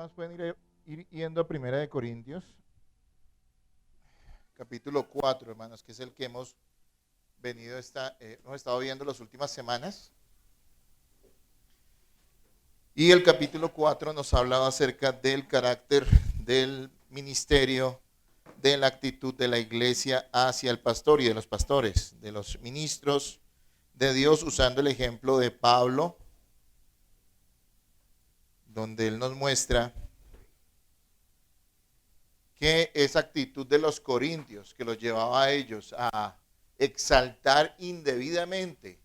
hermanos pueden ir yendo a Primera de Corintios, capítulo 4, hermanos, que es el que hemos hemos estado viendo las últimas semanas. Y el capítulo 4 nos hablaba acerca del carácter del ministerio, de la actitud de la iglesia hacia el pastor y de los pastores, de los ministros de Dios, usando el ejemplo de Pablo, donde él nos muestra que esa actitud de los corintios que los llevaba a ellos a exaltar indebidamente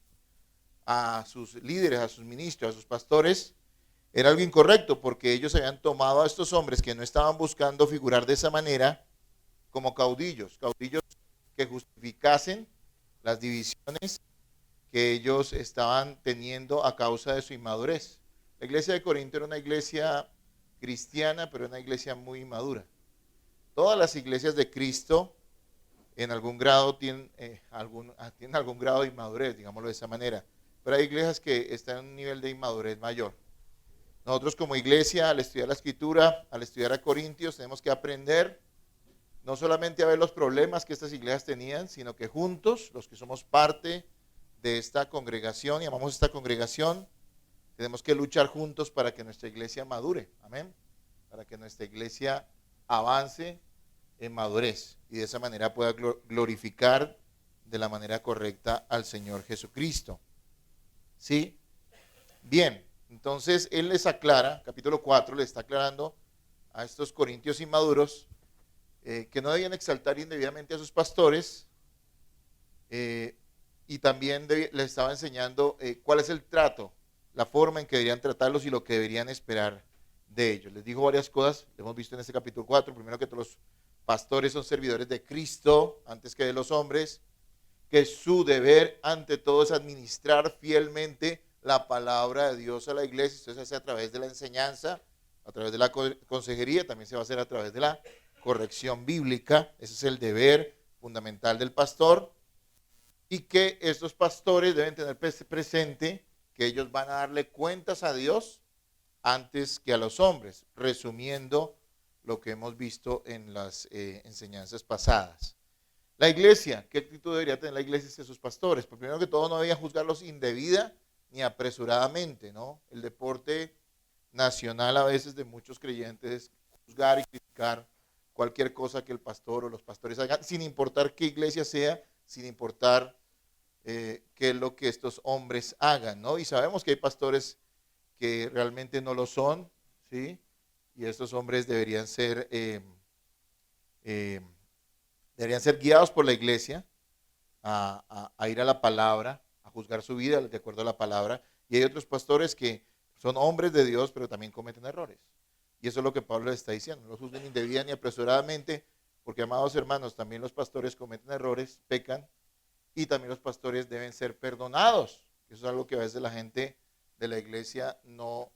a sus líderes, a sus ministros, a sus pastores, era algo incorrecto, porque ellos habían tomado a estos hombres que no estaban buscando figurar de esa manera como caudillos que justificasen las divisiones que ellos estaban teniendo a causa de su inmadurez. La iglesia de Corinto era una iglesia cristiana, pero una iglesia muy inmadura. Todas las iglesias de Cristo en algún grado tienen algún grado de inmadurez, digámoslo de esa manera. Pero hay iglesias que están en un nivel de inmadurez mayor. Nosotros como iglesia, al estudiar la Escritura, al estudiar a Corintios, tenemos que aprender no solamente a ver los problemas que estas iglesias tenían, sino que juntos, los que somos parte de esta congregación y amamos esta congregación, tenemos que luchar juntos para que nuestra iglesia madure, amén, para que nuestra iglesia avance en madurez y de esa manera pueda glorificar de la manera correcta al Señor Jesucristo. ¿Sí? Bien, entonces él les aclara, capítulo 4, le está aclarando a estos corintios inmaduros que no debían exaltar indebidamente a sus pastores y también les estaba enseñando cuál es el trato, la forma en que deberían tratarlos y lo que deberían esperar de ellos. Les dijo varias cosas, lo hemos visto en este capítulo 4, primero que todos los pastores son servidores de Cristo antes que de los hombres, que su deber ante todo es administrar fielmente la palabra de Dios a la iglesia. Esto se hace a través de la enseñanza, a través de la consejería, también se va a hacer a través de la corrección bíblica. Ese es el deber fundamental del pastor, y que estos pastores deben tener presente que ellos van a darle cuentas a Dios antes que a los hombres, resumiendo lo que hemos visto en las enseñanzas pasadas. La iglesia, ¿qué actitud debería tener la iglesia hacia sus pastores? Pues primero que todo, no debían juzgarlos indebida ni apresuradamente, ¿no? El deporte nacional a veces de muchos creyentes es juzgar y criticar cualquier cosa que el pastor o los pastores hagan, sin importar qué iglesia sea, sin importar qué es lo que estos hombres hagan, ¿no? Y sabemos que hay pastores que realmente no lo son, ¿sí? Y estos hombres deberían ser guiados por la iglesia a ir a la palabra, a juzgar su vida de acuerdo a la palabra. Y hay otros pastores que son hombres de Dios, pero también cometen errores. Y eso es lo que Pablo les está diciendo. No los juzguen indebida ni apresuradamente, porque, amados hermanos, también los pastores cometen errores, pecan, y también los pastores deben ser perdonados. Eso es algo que a veces la gente de la iglesia no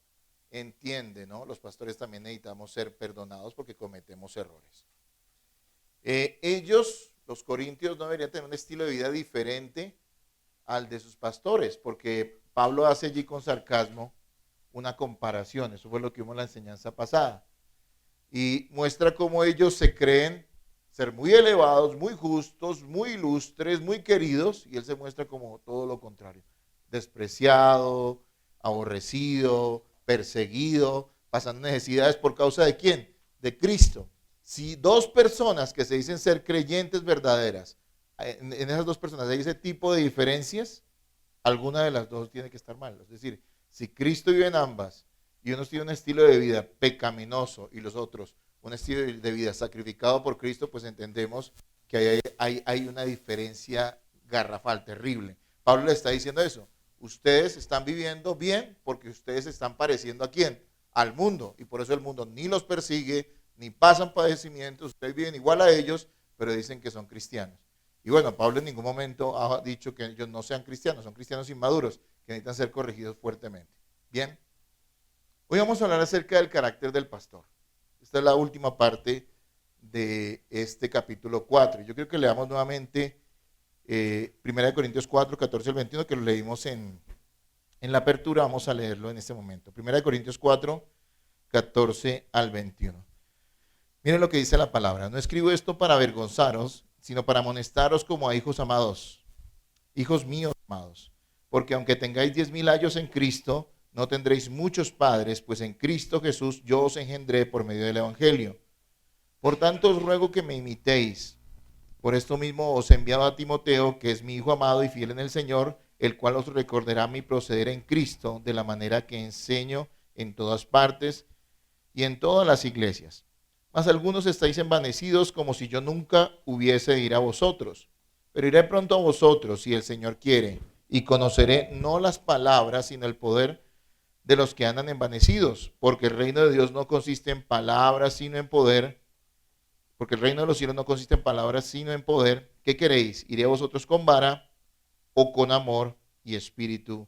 entiende, ¿no? Los pastores también necesitamos ser perdonados porque cometemos errores. Ellos, los corintios, no deberían tener un estilo de vida diferente al de sus pastores, porque Pablo hace allí con sarcasmo una comparación. Eso fue lo que vimos en la enseñanza pasada. Y muestra cómo ellos se creen ser muy elevados, muy justos, muy ilustres, muy queridos, y él se muestra como todo lo contrario. Despreciado, aborrecido, perseguido, pasando necesidades por causa de ¿quién? De Cristo. Si dos personas que se dicen ser creyentes verdaderas, en esas dos personas hay ese tipo de diferencias, alguna de las dos tiene que estar mal. Es decir, si Cristo vive en ambas y uno tiene un estilo de vida pecaminoso y los otros un estilo de vida sacrificado por Cristo, pues entendemos que hay una diferencia garrafal, terrible. Pablo le está diciendo eso. Ustedes están viviendo bien porque ustedes están pareciendo ¿a quién? Al mundo. Y por eso el mundo ni los persigue, ni pasan padecimientos. Ustedes viven igual a ellos, pero dicen que son cristianos. Y bueno, Pablo en ningún momento ha dicho que ellos no sean cristianos, son cristianos inmaduros, que necesitan ser corregidos fuertemente. Bien, hoy vamos a hablar acerca del carácter del pastor. Esta es la última parte de este capítulo 4. Yo creo que leamos nuevamente 1 Corintios 4, 14 al 21, que lo leímos en la apertura. Vamos a leerlo en este momento. 1 Corintios 4, 14 al 21. Miren lo que dice la palabra. No escribo esto para avergonzaros, sino para amonestaros como a hijos amados, hijos míos amados. Porque aunque tengáis 10,000 años en Cristo, no tendréis muchos padres, pues en Cristo Jesús yo os engendré por medio del Evangelio. Por tanto os ruego que me imitéis. Por esto mismo os he enviado a Timoteo, que es mi hijo amado y fiel en el Señor, el cual os recordará mi proceder en Cristo, de la manera que enseño en todas partes y en todas las iglesias. Mas algunos estáis envanecidos como si yo nunca hubiese de ir a vosotros. Pero iré pronto a vosotros, si el Señor quiere, y conoceré no las palabras, sino el poder de los que andan envanecidos, porque el reino de Dios no consiste en palabras, sino en poder. Porque el reino de los cielos no consiste en palabras, sino en poder. ¿Qué queréis? ¿Iré a vosotros con vara o con amor y espíritu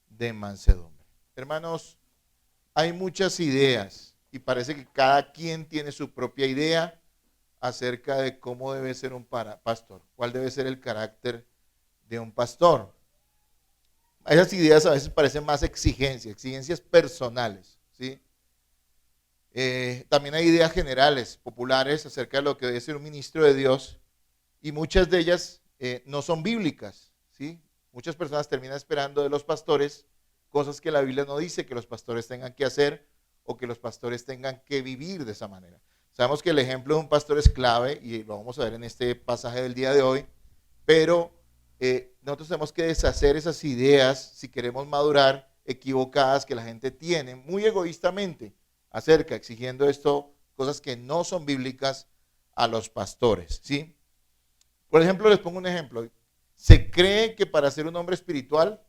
de mansedumbre? Hermanos, hay muchas ideas y parece que cada quien tiene su propia idea acerca de cómo debe ser un pastor, cuál debe ser el carácter de un pastor. Esas ideas a veces parecen más exigencias personales, ¿sí? También hay ideas generales, populares, acerca de lo que debe ser un ministro de Dios, y muchas de ellas no son bíblicas, ¿sí? Muchas personas terminan esperando de los pastores cosas que la Biblia no dice que los pastores tengan que hacer o que los pastores tengan que vivir de esa manera. Sabemos que el ejemplo de un pastor es clave y lo vamos a ver en este pasaje del día de hoy, pero nosotros tenemos que deshacer esas ideas si queremos madurar equivocadas que la gente tiene muy egoístamente acerca, exigiendo esto, cosas que no son bíblicas a los pastores, ¿sí? Por ejemplo, les pongo un ejemplo. Se cree que para ser un hombre espiritual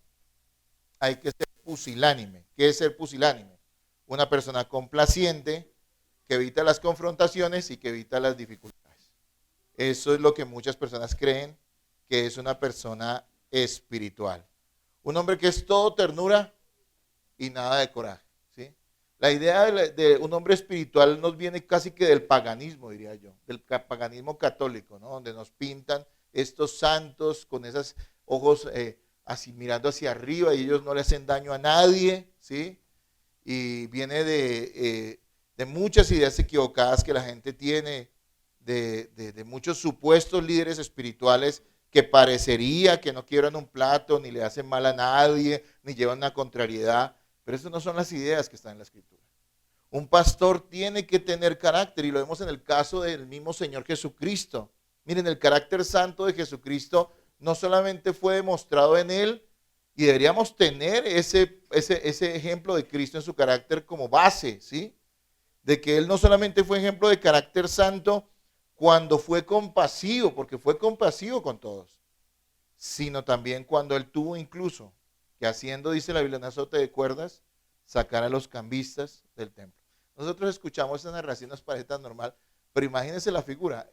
hay que ser pusilánime. ¿Qué es ser pusilánime? Una persona complaciente que evita las confrontaciones y que evita las dificultades. Eso es lo que muchas personas creen que es una persona espiritual. Un hombre que es todo ternura y nada de coraje, ¿sí? La idea de un hombre espiritual nos viene casi que del paganismo, diría yo, del paganismo católico, ¿no? Donde nos pintan estos santos con esos ojos así mirando hacia arriba y ellos no le hacen daño a nadie, ¿sí? Y viene de muchas ideas equivocadas que la gente tiene, de muchos supuestos líderes espirituales que parecería que no quiebran un plato, ni le hacen mal a nadie, ni llevan una contrariedad, pero esas no son las ideas que están en la Escritura. Un pastor tiene que tener carácter, y lo vemos en el caso del mismo Señor Jesucristo. Miren, el carácter santo de Jesucristo no solamente fue demostrado en él, y deberíamos tener ese ejemplo de Cristo en su carácter como base, ¿sí? De que él no solamente fue ejemplo de carácter santo cuando fue compasivo, porque fue compasivo con todos, sino también cuando él tuvo incluso que haciendo, dice la Biblia, un azote de cuerdas, sacar a los cambistas del templo. Nosotros escuchamos esa narración, nos parece tan normal, pero imagínense la figura,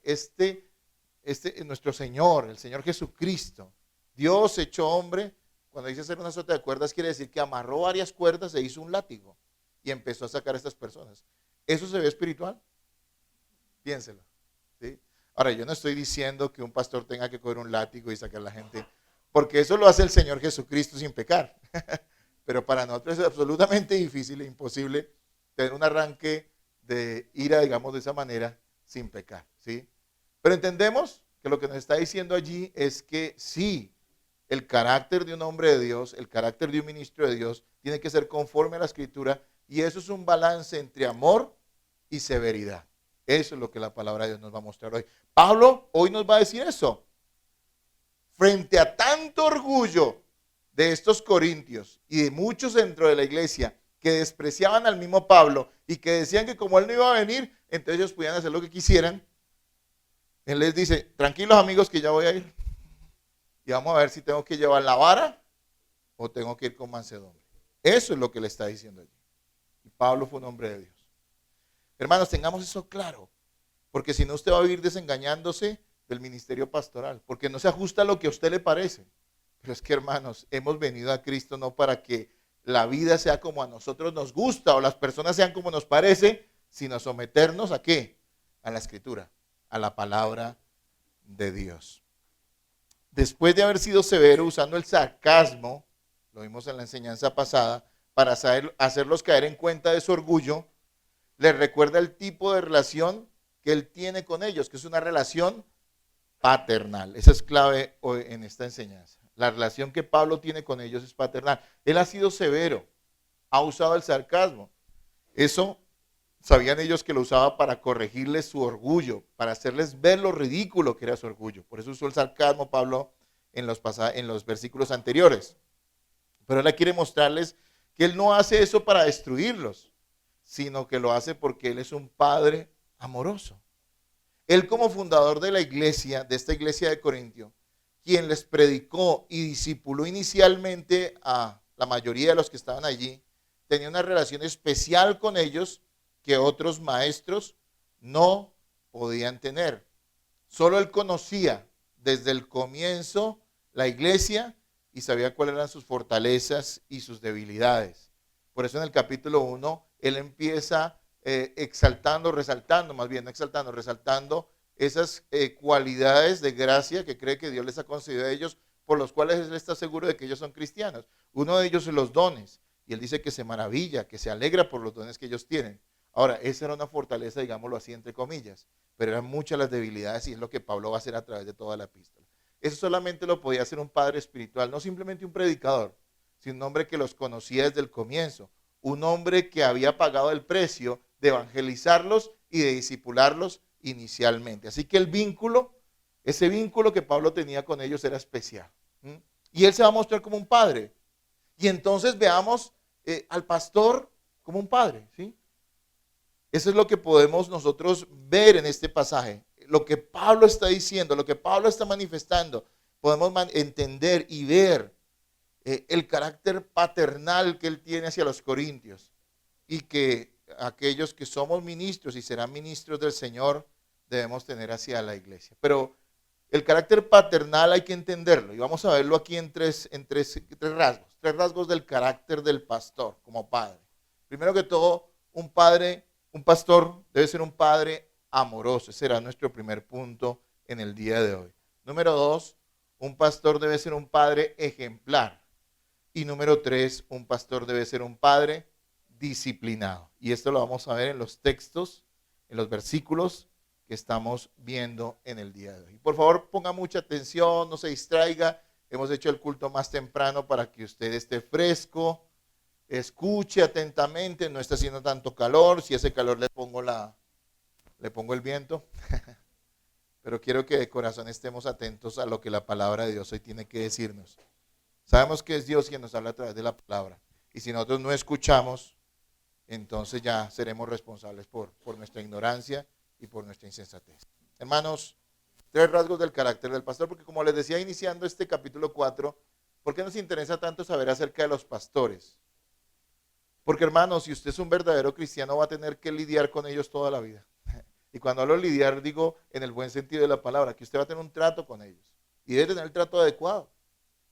nuestro Señor, el Señor Jesucristo, Dios hecho hombre, cuando dice hacer un azote de cuerdas, quiere decir que amarró varias cuerdas e hizo un látigo y empezó a sacar a estas personas. ¿Eso se ve espiritual? Piénselo, ¿sí? Ahora, yo no estoy diciendo que un pastor tenga que coger un látigo y sacar a la gente, porque eso lo hace el Señor Jesucristo sin pecar. Pero para nosotros es absolutamente difícil e imposible tener un arranque de ira, digamos, de esa manera, sin pecar, ¿sí? Pero entendemos que lo que nos está diciendo allí es que sí, el carácter de un hombre de Dios, el carácter de un ministro de Dios, tiene que ser conforme a la Escritura, y eso es un balance entre amor y severidad. Eso es lo que la palabra de Dios nos va a mostrar hoy. Pablo hoy nos va a decir eso. Frente a tanto orgullo de estos corintios y de muchos dentro de la iglesia que despreciaban al mismo Pablo y que decían que como él no iba a venir, entonces ellos podían hacer lo que quisieran, él les dice, tranquilos amigos que ya voy a ir. Y vamos a ver si tengo que llevar la vara o tengo que ir con mansedumbre. Eso es lo que le está diciendo allí. Y Pablo fue un hombre de Dios. Hermanos, tengamos eso claro, porque si no usted va a vivir desengañándose del ministerio pastoral, porque no se ajusta a lo que a usted le parece. Pero es que, hermanos, hemos venido a Cristo no para que la vida sea como a nosotros nos gusta o las personas sean como nos parece, sino someternos ¿a qué? A la Escritura, a la palabra de Dios. Después de haber sido severo usando el sarcasmo, lo vimos en la enseñanza pasada, para hacerlos caer en cuenta de su orgullo, les recuerda el tipo de relación que él tiene con ellos, que es una relación paternal. Esa es clave hoy en esta enseñanza. La relación que Pablo tiene con ellos es paternal. Él ha sido severo, ha usado el sarcasmo. Eso sabían ellos que lo usaba para corregirles su orgullo, para hacerles ver lo ridículo que era su orgullo. Por eso usó el sarcasmo Pablo en los versículos anteriores. Pero él quiere mostrarles que él no hace eso para destruirlos, sino que lo hace porque él es un padre amoroso. Él como fundador de la iglesia, de esta iglesia de Corintio, quien les predicó y discipuló inicialmente a la mayoría de los que estaban allí, tenía una relación especial con ellos que otros maestros no podían tener. Solo él conocía desde el comienzo la iglesia y sabía cuáles eran sus fortalezas y sus debilidades. Por eso en el capítulo 1 él empieza exaltando, resaltando, más bien no exaltando, resaltando esas cualidades de gracia que cree que Dios les ha concedido a ellos, por los cuales él está seguro de que ellos son cristianos. Uno de ellos es los dones, y él dice que se maravilla, que se alegra por los dones que ellos tienen. Ahora, esa era una fortaleza, digámoslo así, entre comillas, pero eran muchas las debilidades y es lo que Pablo va a hacer a través de toda la epístola. Eso solamente lo podía hacer un padre espiritual, no simplemente un predicador, sino un hombre que los conocía desde el comienzo, un hombre que había pagado el precio de evangelizarlos y de discipularlos inicialmente. Así que el vínculo, ese vínculo que Pablo tenía con ellos era especial. Y él se va a mostrar como un padre. Y entonces veamos al pastor como un padre, ¿sí? Eso es lo que podemos nosotros ver en este pasaje. Lo que Pablo está diciendo, lo que Pablo está manifestando, podemos entender y ver el carácter paternal que él tiene hacia los corintios y que aquellos que somos ministros y serán ministros del Señor debemos tener hacia la iglesia. Pero el carácter paternal hay que entenderlo y vamos a verlo aquí en tres rasgos del carácter del pastor como padre. Primero que todo, un pastor debe ser un padre amoroso. Ese será nuestro primer punto en el día de hoy. Número 2, un pastor debe ser un padre ejemplar. Y número 3, un pastor debe ser un padre disciplinado. Y esto lo vamos a ver en los textos, en los versículos que estamos viendo en el día de hoy. Por favor, ponga mucha atención, no se distraiga. Hemos hecho el culto más temprano para que usted esté fresco, escuche atentamente, no está haciendo tanto calor. Si hace calor le pongo el viento. Pero quiero que de corazón estemos atentos a lo que la palabra de Dios hoy tiene que decirnos. Sabemos que es Dios quien nos habla a través de la palabra. Y si nosotros no escuchamos, entonces ya seremos responsables por nuestra ignorancia y por nuestra insensatez. Hermanos, 3 rasgos del carácter del pastor, porque como les decía iniciando este capítulo 4, ¿por qué nos interesa tanto saber acerca de los pastores? Porque hermanos, si usted es un verdadero cristiano va a tener que lidiar con ellos toda la vida. Y cuando hablo de lidiar digo en el buen sentido de la palabra, que usted va a tener un trato con ellos. Y debe tener el trato adecuado.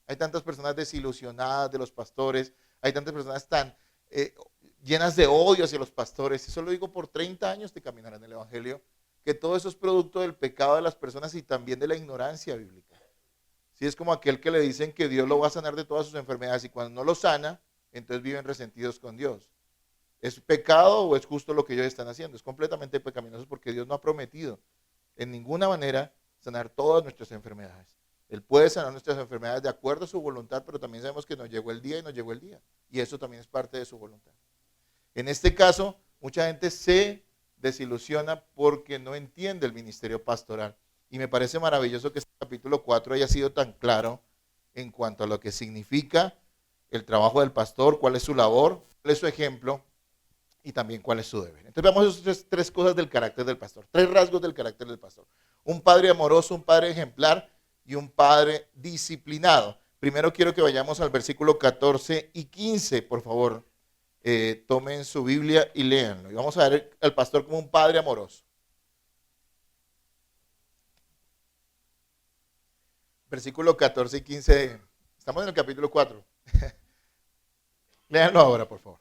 Hay tantas personas desilusionadas de los pastores, hay tantas personas tan llenas de odio hacia los pastores. Eso lo digo por 30 años de caminar en el Evangelio, que todo eso es producto del pecado de las personas y también de la ignorancia bíblica. Sí, es como aquel que le dicen que Dios lo va a sanar de todas sus enfermedades y cuando no lo sana, entonces viven resentidos con Dios. ¿Es pecado o es justo lo que ellos están haciendo? Es completamente pecaminoso porque Dios no ha prometido en ninguna manera sanar todas nuestras enfermedades. Él puede sanar nuestras enfermedades de acuerdo a su voluntad, pero también sabemos que nos llegó el día y nos llegó el día. Y eso también es parte de su voluntad. En este caso, mucha gente se desilusiona porque no entiende el ministerio pastoral. Y me parece maravilloso que este capítulo 4 haya sido tan claro en cuanto a lo que significa el trabajo del pastor, cuál es su labor, cuál es su ejemplo y también cuál es su deber. Entonces veamos esas 3 cosas del carácter del pastor, 3 rasgos del carácter del pastor. Un padre amoroso, un padre ejemplar y un padre disciplinado. Primero quiero que vayamos al versículo 14 y 15, por favor. Tomen su Biblia y léanlo. Y vamos a ver al pastor como un padre amoroso. Versículo 14 y 15. Estamos en el capítulo 4. Léanlo ahora, por favor.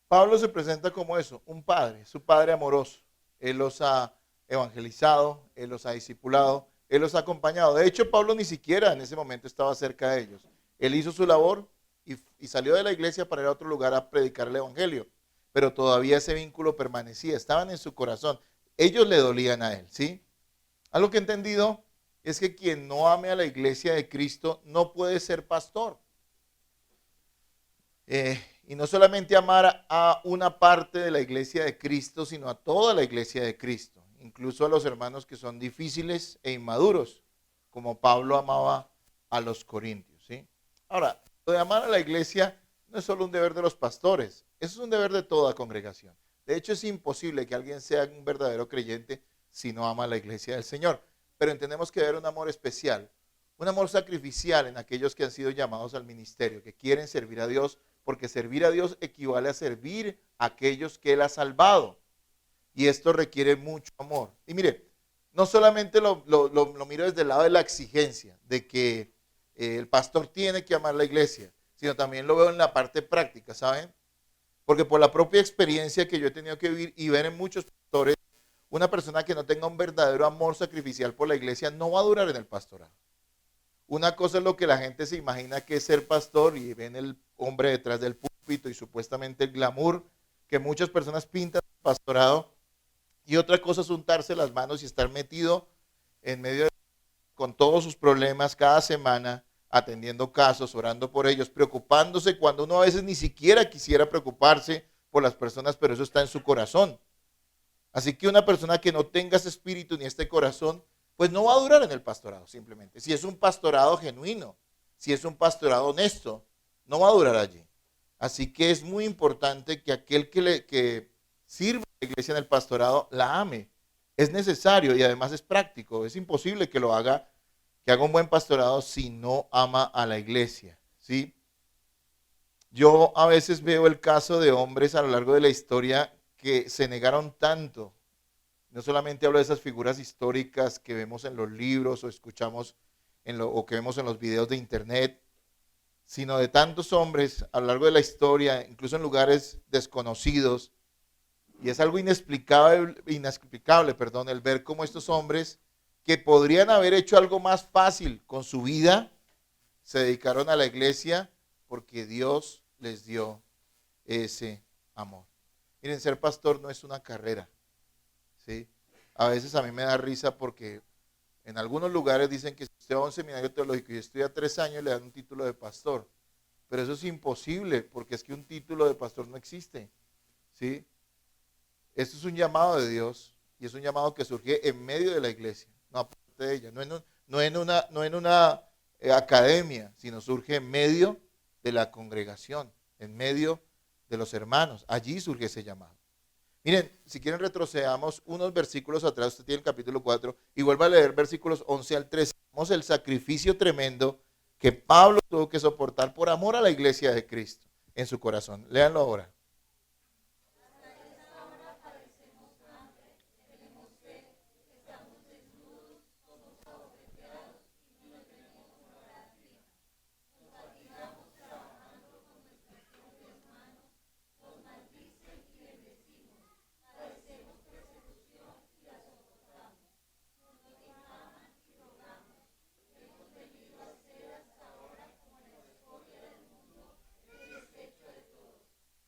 Pablo se presenta como eso, un padre, su padre amoroso. Él los ha evangelizado, él los ha discipulado, él los ha acompañado. De hecho, Pablo ni siquiera en ese momento estaba cerca de ellos. Él hizo su labor y salió de la iglesia para ir a otro lugar a predicar el evangelio. Pero todavía ese vínculo permanecía, estaban en su corazón. Ellos le dolían a él, ¿sí? Algo que he entendido es que quien no ame a la iglesia de Cristo no puede ser pastor. Y no solamente amar a una parte de la iglesia de Cristo, sino a toda la iglesia de Cristo, incluso a los hermanos que son difíciles e inmaduros, como Pablo amaba a los corintios, ¿sí? Ahora, lo de amar a la iglesia no es solo un deber de los pastores, eso es un deber de toda congregación. De hecho, es imposible que alguien sea un verdadero creyente si no ama a la iglesia del Señor. Pero entendemos que debe haber un amor especial, un amor sacrificial en aquellos que han sido llamados al ministerio, que quieren servir a Dios, porque servir a Dios equivale a servir a aquellos que Él ha salvado. Y esto requiere mucho amor. Y mire, no solamente lo miro desde el lado de la exigencia, de que el pastor tiene que amar la iglesia, sino también lo veo en la parte práctica, ¿saben? Porque por la propia experiencia que yo he tenido que vivir y ver en muchos pastores, una persona que no tenga un verdadero amor sacrificial por la iglesia no va a durar en el pastorado. Una cosa es lo que la gente se imagina que es ser pastor y ven el hombre detrás del púlpito y supuestamente el glamour que muchas personas pintan el pastorado. Y otra cosa es untarse las manos y estar metido en medio de, con todos sus problemas cada semana, atendiendo casos, orando por ellos, preocupándose cuando uno a veces ni siquiera quisiera preocuparse por las personas, pero eso está en su corazón. Así que una persona que no tenga ese espíritu ni este corazón, pues no va a durar en el pastorado simplemente. Si es un pastorado genuino, si es un pastorado honesto, no va a durar allí. Así que es muy importante que aquel que sirva a la iglesia en el pastorado la ame. Es necesario y además es práctico. Es imposible que lo haga, que haga un buen pastorado si no ama a la iglesia, ¿sí? Yo a veces veo el caso de hombres a lo largo de la historia que se negaron tanto. No solamente hablo de esas figuras históricas que vemos en los libros o escuchamos o que vemos en los videos de internet, sino de tantos hombres a lo largo de la historia, incluso en lugares desconocidos. Y es algo inexplicable, el ver cómo estos hombres que podrían haber hecho algo más fácil con su vida, se dedicaron a la iglesia porque Dios les dio ese amor. Miren, ser pastor no es una carrera, ¿sí? A veces a mí me da risa porque en algunos lugares dicen que si usted va a un seminario teológico y estudia 3 años le dan un título de pastor. Pero eso es imposible porque es que un título de pastor no existe, ¿sí? Esto es un llamado de Dios y es un llamado que surge en medio de la iglesia, no aparte de ella, no en una academia, sino surge en medio de la congregación, en medio de los hermanos. Allí surge ese llamado. Miren, si quieren retrocedamos unos versículos atrás, usted tiene el capítulo 4, y vuelva a leer versículos 11 al 13. Vemos el sacrificio tremendo que Pablo tuvo que soportar por amor a la iglesia de Cristo en su corazón. Léanlo ahora.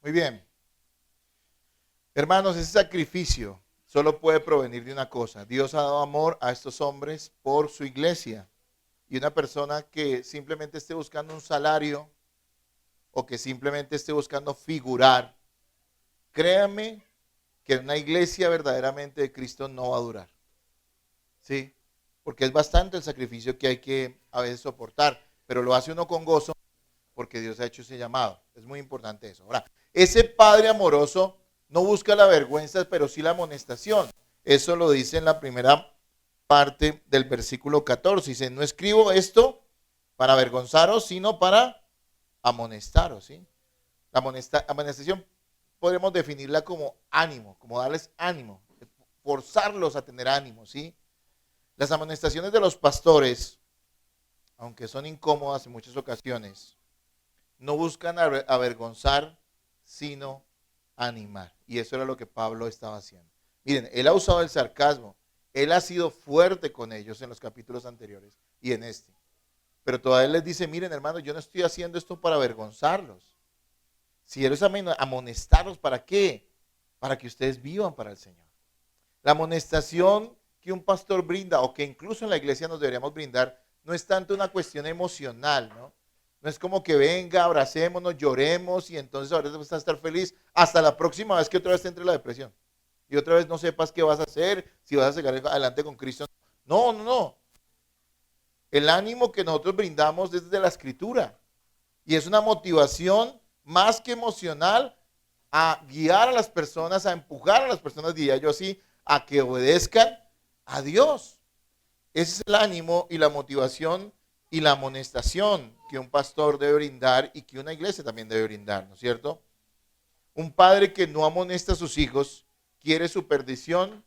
Muy bien. Hermanos, ese sacrificio solo puede provenir de una cosa. Dios ha dado amor a estos hombres por su iglesia. Y una persona que simplemente esté buscando un salario o que simplemente esté buscando figurar, créame que una iglesia verdaderamente de Cristo no va a durar. ¿Sí? Porque es bastante el sacrificio que hay que a veces soportar, pero lo hace uno con gozo porque Dios ha hecho ese llamado. Es muy importante eso. Ahora, ese padre amoroso no busca la vergüenza, pero sí la amonestación. Eso lo dice en la primera parte del versículo 14. Dice, no escribo esto para avergonzaros, sino para amonestaros. ¿Sí? La amonestación podemos definirla como ánimo, como darles ánimo, forzarlos a tener ánimo. ¿Sí? Las amonestaciones de los pastores, aunque son incómodas en muchas ocasiones, no buscan avergonzar, sino animar. Y eso era lo que Pablo estaba haciendo. Miren, él ha usado el sarcasmo. Él ha sido fuerte con ellos en los capítulos anteriores y en este. Pero todavía les dice, miren hermanos, yo no estoy haciendo esto para avergonzarlos. Si quiero es amonestarlos, ¿para qué? Para que ustedes vivan para el Señor. La amonestación que un pastor brinda, o que incluso en la iglesia nos deberíamos brindar, no es tanto una cuestión emocional, ¿no? No es como que venga, abracémonos, lloremos y entonces ahora vas a estar feliz hasta la próxima vez que otra vez te entre la depresión. Y otra vez no sepas qué vas a hacer, si vas a seguir adelante con Cristo. No, no, no. El ánimo que nosotros brindamos es desde la Escritura. Y es una motivación más que emocional a guiar a las personas, a empujar a las personas, diría yo así, a que obedezcan a Dios. Ese es el ánimo y la motivación y la amonestación que un pastor debe brindar y que una iglesia también debe brindar, ¿no es cierto? Un padre que no amonesta a sus hijos quiere su perdición,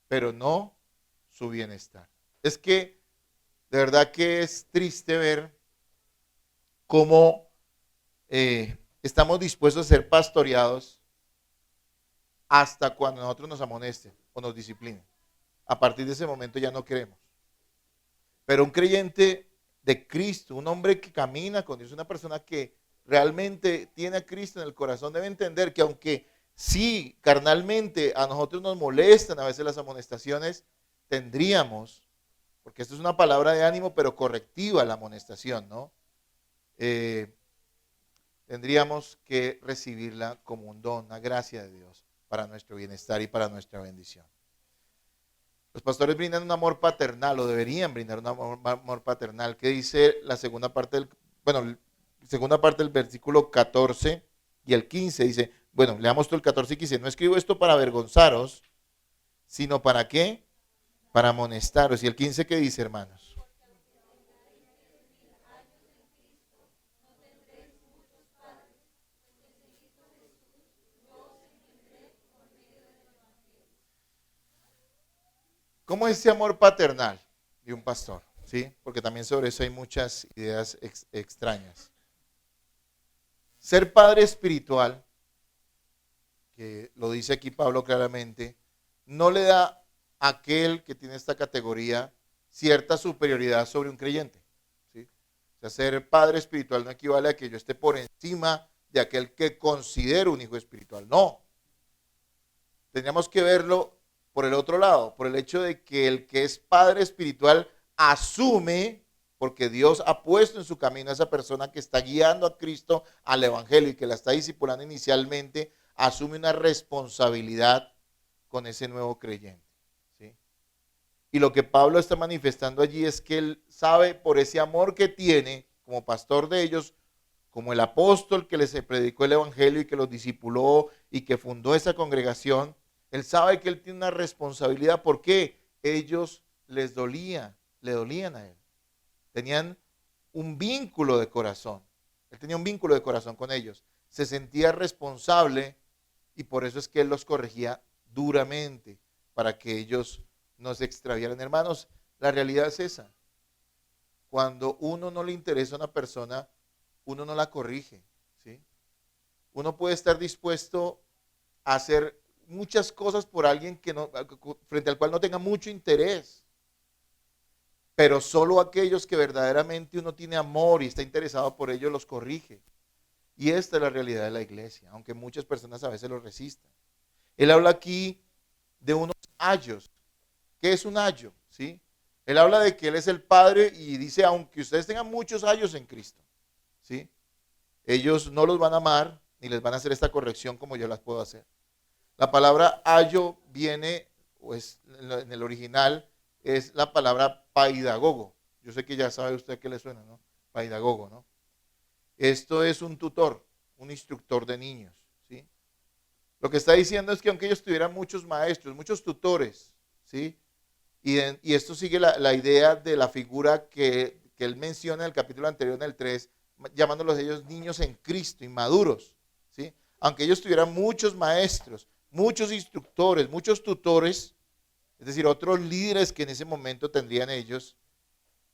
pero no su bienestar. Es que de verdad que es triste ver cómo estamos dispuestos a ser pastoreados hasta cuando nosotros nos amonesten o nos disciplinen. A partir de ese momento ya no queremos. Pero un creyente de Cristo, un hombre que camina con Dios, una persona que realmente tiene a Cristo en el corazón, debe entender que aunque sí, carnalmente a nosotros nos molestan a veces las amonestaciones, tendríamos, porque esto es una palabra de ánimo, pero correctiva la amonestación, ¿no? Tendríamos que recibirla como un don, una gracia de Dios para nuestro bienestar y para nuestra bendición. Los pastores brindan un amor paternal, o deberían brindar un amor paternal, que dice la segunda parte segunda parte del versículo 14 y el 15, dice, bueno, leamos todo el 14 y 15, no escribo esto para avergonzaros, sino para ¿qué? Para amonestaros. Y el 15, ¿qué dice, hermanos? ¿Cómo es ese amor paternal de un pastor? ¿Sí? Porque también sobre eso hay muchas ideas extrañas. Ser padre espiritual, que lo dice aquí Pablo claramente, no le da a aquel que tiene esta categoría cierta superioridad sobre un creyente. ¿Sí? O sea, ser padre espiritual no equivale a que yo esté por encima de aquel que considero un hijo espiritual. No. Tendríamos que verlo por el otro lado, por el hecho de que el que es padre espiritual asume, porque Dios ha puesto en su camino a esa persona que está guiando a Cristo al Evangelio y que la está discipulando inicialmente, asume una responsabilidad con ese nuevo creyente. ¿Sí? Y lo que Pablo está manifestando allí es que él sabe por ese amor que tiene como pastor de ellos, como el apóstol que les predicó el Evangelio y que los discipuló y que fundó esa congregación, él sabe que él tiene una responsabilidad porque ellos le dolían a él. Tenían un vínculo de corazón. Él tenía un vínculo de corazón con ellos. Se sentía responsable y por eso es que él los corregía duramente para que ellos no se extraviaran. Hermanos, la realidad es esa. Cuando uno no le interesa a una persona, uno no la corrige. ¿Sí? Uno puede estar dispuesto a hacer muchas cosas por alguien que no, frente al cual no tenga mucho interés. Pero solo aquellos que verdaderamente uno tiene amor y está interesado por ellos los corrige. Y esta es la realidad de la iglesia, aunque muchas personas a veces lo resistan. Él habla aquí de unos ayos. ¿Qué es un ayo? ¿Sí? Él habla de que Él es el Padre y dice, aunque ustedes tengan muchos ayos en Cristo, ¿sí? Ellos no los van a amar ni les van a hacer esta corrección como yo las puedo hacer. La palabra ayo viene, pues en el original, es la palabra paidagogo. Yo sé que ya sabe usted qué le suena, ¿no? Paidagogo, ¿no? Esto es un tutor, un instructor de niños, ¿sí? Lo que está diciendo es que aunque ellos tuvieran muchos maestros, muchos tutores, ¿sí? Y esto sigue la idea de la figura que él menciona en el capítulo anterior, en el 3, llamándolos ellos niños en Cristo, inmaduros, ¿sí? Aunque ellos tuvieran muchos maestros, muchos instructores, muchos tutores, es decir, otros líderes que en ese momento tendrían ellos,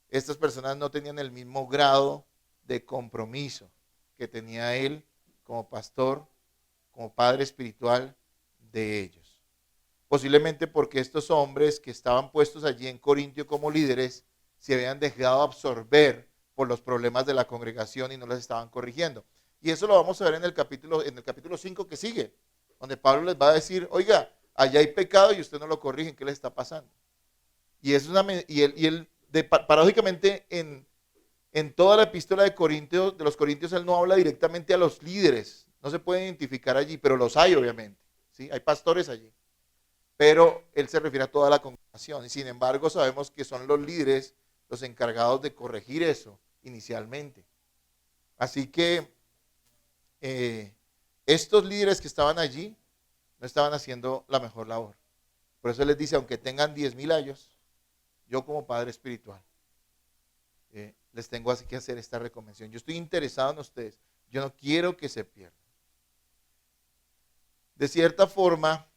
estas personas no tenían el mismo grado de compromiso que tenía él como pastor como padre espiritual de ellos. Posiblemente porque estos hombres que estaban puestos allí en Corintio como líderes se habían dejado absorber por los problemas de la congregación y no les estaban corrigiendo. Y eso lo vamos a ver en el capítulo 5 que sigue, donde Pablo les va a decir, oiga, allá hay pecado y usted no lo corrigen, ¿qué les está pasando? Y, paradójicamente en toda la epístola de los Corintios, él no habla directamente a los líderes, no se puede identificar allí, pero los hay obviamente, ¿sí? Hay pastores allí, pero él se refiere a toda la congregación, y sin embargo sabemos que son los líderes los encargados de corregir eso inicialmente. Así que estos líderes que estaban allí no estaban haciendo la mejor labor. Por eso les dice, aunque tengan 10,000 años, yo como padre espiritual, les tengo así que hacer esta recomendación. Yo estoy interesado en ustedes. Yo no quiero que se pierdan. De cierta forma,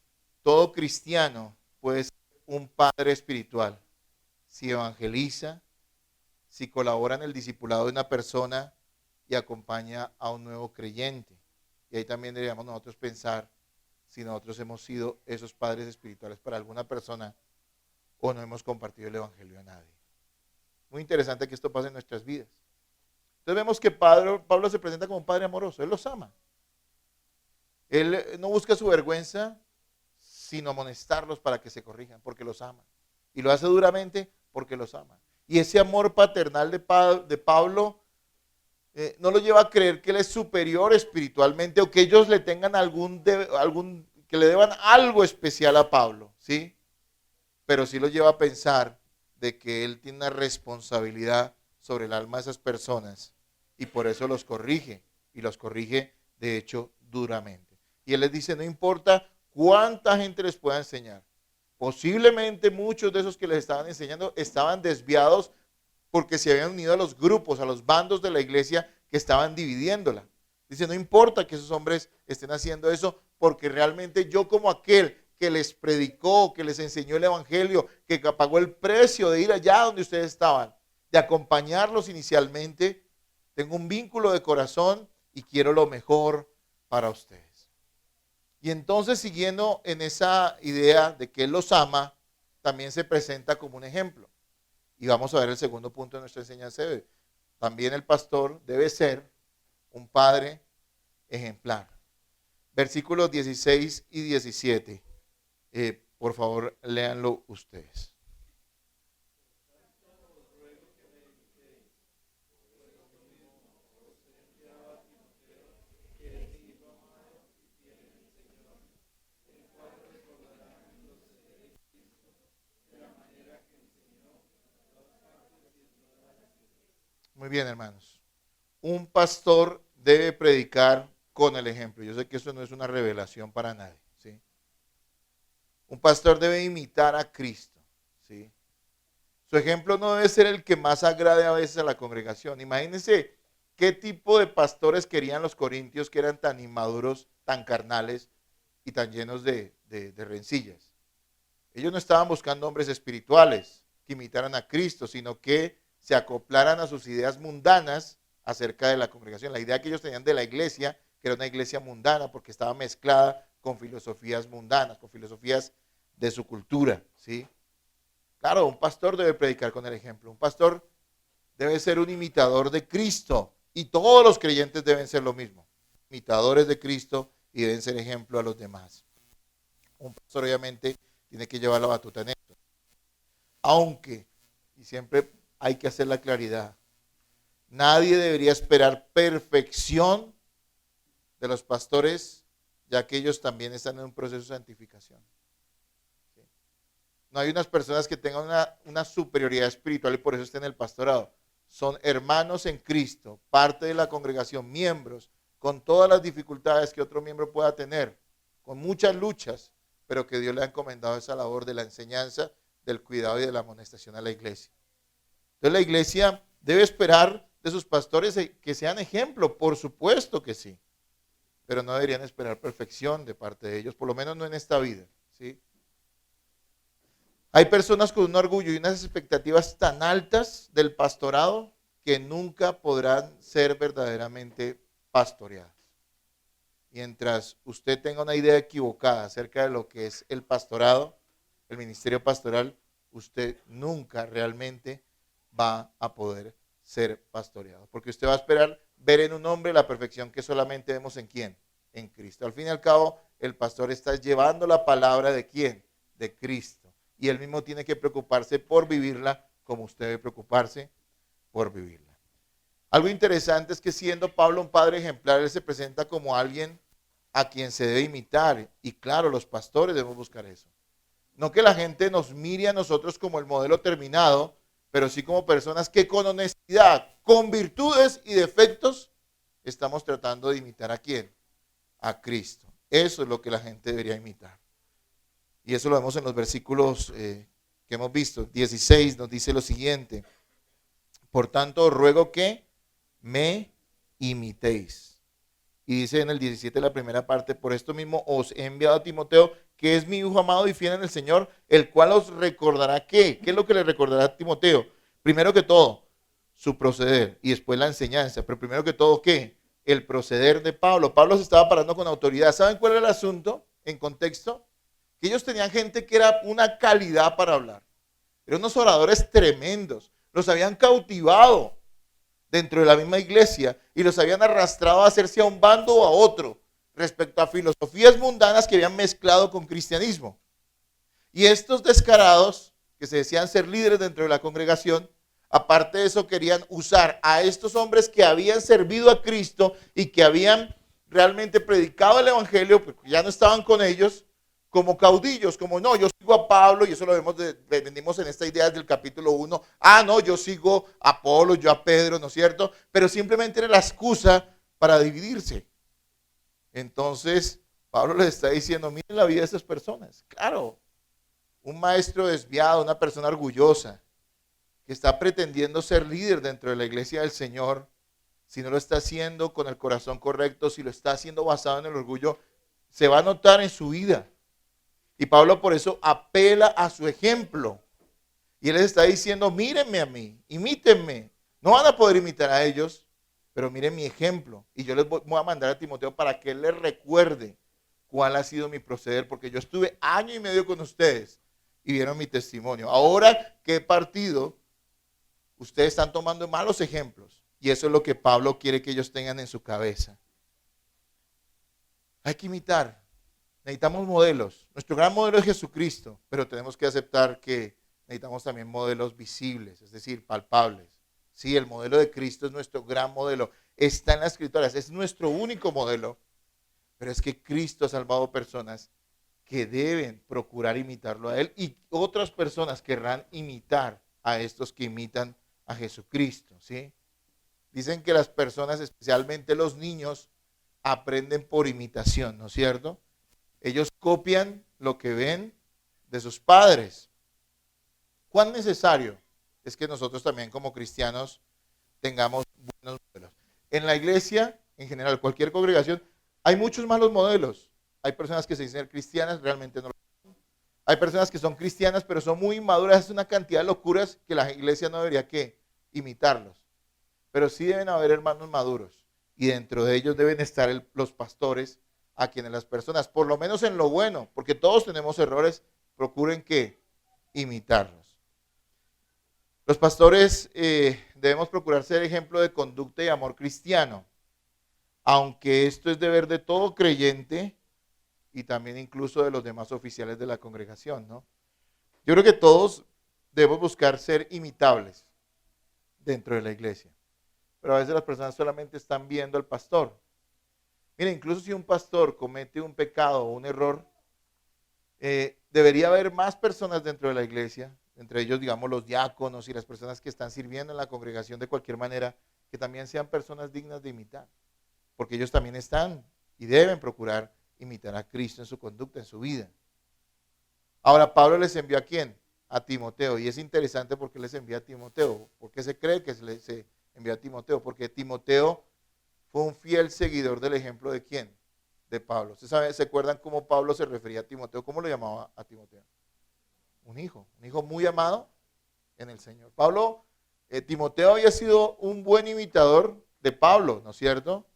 todo cristiano puede ser un padre espiritual. Si evangeliza, si colabora en el discipulado de una persona y acompaña a un nuevo creyente. Y ahí también deberíamos nosotros pensar si nosotros hemos sido esos padres espirituales para alguna persona o no hemos compartido el evangelio a nadie. Muy interesante que esto pase en nuestras vidas. Entonces vemos que Pablo se presenta como un padre amoroso, él los ama. Él no busca su vergüenza, sino amonestarlos para que se corrijan, porque los ama. Y lo hace duramente porque los ama. Y ese amor paternal de Pablo no lo lleva a creer que él es superior espiritualmente o que ellos le tengan que le deban algo especial a Pablo, ¿sí? Pero sí lo lleva a pensar de que él tiene una responsabilidad sobre el alma de esas personas y por eso los corrige, y los corrige de hecho duramente. Y él les dice, no importa cuánta gente les pueda enseñar, posiblemente muchos de esos que les estaban enseñando estaban desviados porque se habían unido a los grupos, a los bandos de la iglesia que estaban dividiéndola. Dice, no importa que esos hombres estén haciendo eso, porque realmente yo como aquel que les predicó, que les enseñó el evangelio, que pagó el precio de ir allá donde ustedes estaban, de acompañarlos inicialmente, tengo un vínculo de corazón y quiero lo mejor para ustedes. Y entonces, siguiendo en esa idea de que él los ama, también se presenta como un ejemplo. Y vamos a ver el segundo punto de nuestra enseñanza de hoy. También el pastor debe ser un padre ejemplar. Versículos 16 y 17. Por favor, léanlo ustedes. Muy bien, hermanos. Un pastor debe predicar con el ejemplo. Yo sé que eso no es una revelación para nadie, ¿sí? Un pastor debe imitar a Cristo, ¿sí? Su ejemplo no debe ser el que más agrade a veces a la congregación. Imagínense qué tipo de pastores querían los corintios que eran tan inmaduros, tan carnales y tan llenos de rencillas. Ellos no estaban buscando hombres espirituales que imitaran a Cristo, sino que se acoplaran a sus ideas mundanas acerca de la congregación. La idea que ellos tenían de la iglesia, que era una iglesia mundana porque estaba mezclada con filosofías mundanas, con filosofías de su cultura, ¿sí? Claro, un pastor debe predicar con el ejemplo. Un pastor debe ser un imitador de Cristo y todos los creyentes deben ser lo mismo, imitadores de Cristo y deben ser ejemplo a los demás. Un pastor obviamente tiene que llevar la batuta en esto. Aunque, y siempre hay que hacer la claridad, nadie debería esperar perfección de los pastores, ya que ellos también están en un proceso de santificación. ¿Sí? No hay unas personas que tengan una superioridad espiritual y por eso estén en el pastorado. Son hermanos en Cristo, parte de la congregación, miembros, con todas las dificultades que otro miembro pueda tener, con muchas luchas, pero que Dios le ha encomendado esa labor de la enseñanza, del cuidado y de la amonestación a la iglesia. Entonces la iglesia debe esperar de sus pastores que sean ejemplo, por supuesto que sí, pero no deberían esperar perfección de parte de ellos, por lo menos no en esta vida, ¿sí? Hay personas con un orgullo y unas expectativas tan altas del pastorado que nunca podrán ser verdaderamente pastoreadas. mientras usted tenga una idea equivocada acerca de lo que es el pastorado, el ministerio pastoral, usted nunca realmente va a poder ser pastoreado. Porque usted va a esperar ver en un hombre la perfección que solamente vemos en quién, en Cristo. Al fin y al cabo, el pastor está llevando la palabra de quién, de Cristo. Y él mismo tiene que preocuparse por vivirla como usted debe preocuparse por vivirla. Algo interesante es que siendo Pablo un padre ejemplar, él se presenta como alguien a quien se debe imitar. Y claro, los pastores debemos buscar eso. No que la gente nos mire a nosotros como el modelo terminado, pero sí como personas que con honestidad, con virtudes y defectos, estamos tratando de imitar ¿a quién? A Cristo. Eso es lo que la gente debería imitar. Y eso lo vemos en los versículos que hemos visto. 16 nos dice lo siguiente: por tanto, os ruego que me imitéis. Y dice en el 17 la primera parte: por esto mismo os he enviado a Timoteo, que es mi hijo amado y fiel en el Señor, el cual os recordará ¿qué? ¿Qué es lo que le recordará a Timoteo? Primero que todo, su proceder, y después la enseñanza. Pero primero que todo, ¿qué? El proceder de Pablo. Pablo se estaba parando con autoridad. ¿Saben cuál era el asunto en contexto? Que ellos tenían gente que era una calidad para hablar. Eran unos oradores tremendos. Los habían cautivado dentro de la misma iglesia y los habían arrastrado a hacerse a un bando o a otro respecto a filosofías mundanas que habían mezclado con cristianismo. Y estos descarados, que se decían ser líderes dentro de la congregación, aparte de eso querían usar a estos hombres que habían servido a Cristo y que habían realmente predicado el evangelio, porque ya no estaban con ellos, como caudillos, como no, yo sigo a Pablo, y eso lo venimos en esta idea del capítulo 1, no, yo sigo a Apolo, yo a Pedro, ¿no es cierto? Pero simplemente era la excusa para dividirse. Entonces, Pablo les está diciendo, miren la vida de estas personas. Claro, un maestro desviado, una persona orgullosa, que está pretendiendo ser líder dentro de la iglesia del Señor, si no lo está haciendo con el corazón correcto, si lo está haciendo basado en el orgullo, se va a notar en su vida. Y Pablo por eso apela a su ejemplo. Y él les está diciendo, mírenme a mí, imítenme. No van a poder imitar a ellos, pero miren mi ejemplo. Y yo les voy a mandar a Timoteo para que él les recuerde cuál ha sido mi proceder, porque yo estuve 1.5 años con ustedes y vieron mi testimonio. Ahora que he partido, ustedes están tomando malos ejemplos. Y eso es lo que Pablo quiere que ellos tengan en su cabeza. Hay que imitar. Necesitamos modelos. Nuestro gran modelo es Jesucristo, pero tenemos que aceptar que necesitamos también modelos visibles, es decir, palpables. Sí, el modelo de Cristo es nuestro gran modelo. Está en las Escrituras, es nuestro único modelo. Pero es que Cristo ha salvado personas que deben procurar imitarlo a Él y otras personas querrán imitar a estos que imitan a Jesucristo. ¿Sí? Dicen que las personas, especialmente los niños, aprenden por imitación, ¿no es cierto? Ellos copian lo que ven de sus padres. ¿Cuán necesario es que nosotros también como cristianos tengamos buenos modelos? En la iglesia, en general, cualquier congregación, hay muchos malos modelos. Hay personas que se dicen cristianas, realmente no lo son. Hay personas que son cristianas, pero son muy inmaduras. Es una cantidad de locuras que la iglesia no debería que imitarlos. Pero sí deben haber hermanos maduros. Y dentro de ellos deben estar los pastores, a quienes las personas, por lo menos en lo bueno, porque todos tenemos errores, procuren que imitarlos. Los pastores debemos procurar ser ejemplo de conducta y amor cristiano, aunque esto es deber de todo creyente y también incluso de los demás oficiales de la congregación, ¿no? Yo creo que todos debemos buscar ser imitables dentro de la iglesia, pero a veces las personas solamente están viendo al pastor. Mira, incluso si un pastor comete un pecado o un error, debería haber más personas dentro de la iglesia, entre ellos, digamos, los diáconos y las personas que están sirviendo en la congregación de cualquier manera, que también sean personas dignas de imitar, porque ellos también están y deben procurar imitar a Cristo en su conducta, en su vida. Ahora, Pablo les envió ¿a quién? A Timoteo, y es interesante porque les envía a Timoteo. ¿Por qué se cree que se envió a Timoteo? Porque Timoteo fue un fiel seguidor del ejemplo de ¿quién? De Pablo. ¿Ustedes se acuerdan cómo Pablo se refería a Timoteo? ¿Cómo lo llamaba a Timoteo? Un hijo muy amado en el Señor. Timoteo había sido un buen imitador de Pablo, ¿no es cierto?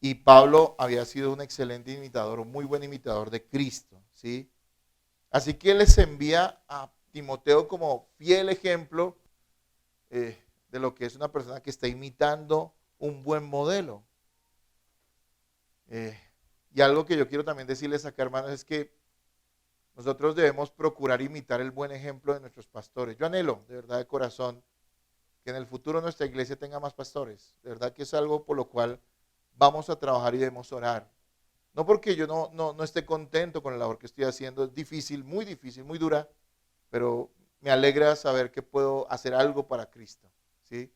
Y Pablo había sido un excelente imitador, un muy buen imitador de Cristo, ¿sí? Así que él les envía a Timoteo como fiel ejemplo de lo que es una persona que está imitando un buen modelo. Y algo que yo quiero también decirles acá, hermanos, es que nosotros debemos procurar imitar el buen ejemplo de nuestros pastores. Yo anhelo, de verdad, de corazón, que en el futuro nuestra iglesia tenga más pastores. De verdad que es algo por lo cual vamos a trabajar y debemos orar. No porque yo no esté contento con la labor que estoy haciendo, es difícil, muy dura, pero me alegra saber que puedo hacer algo para Cristo, ¿sí?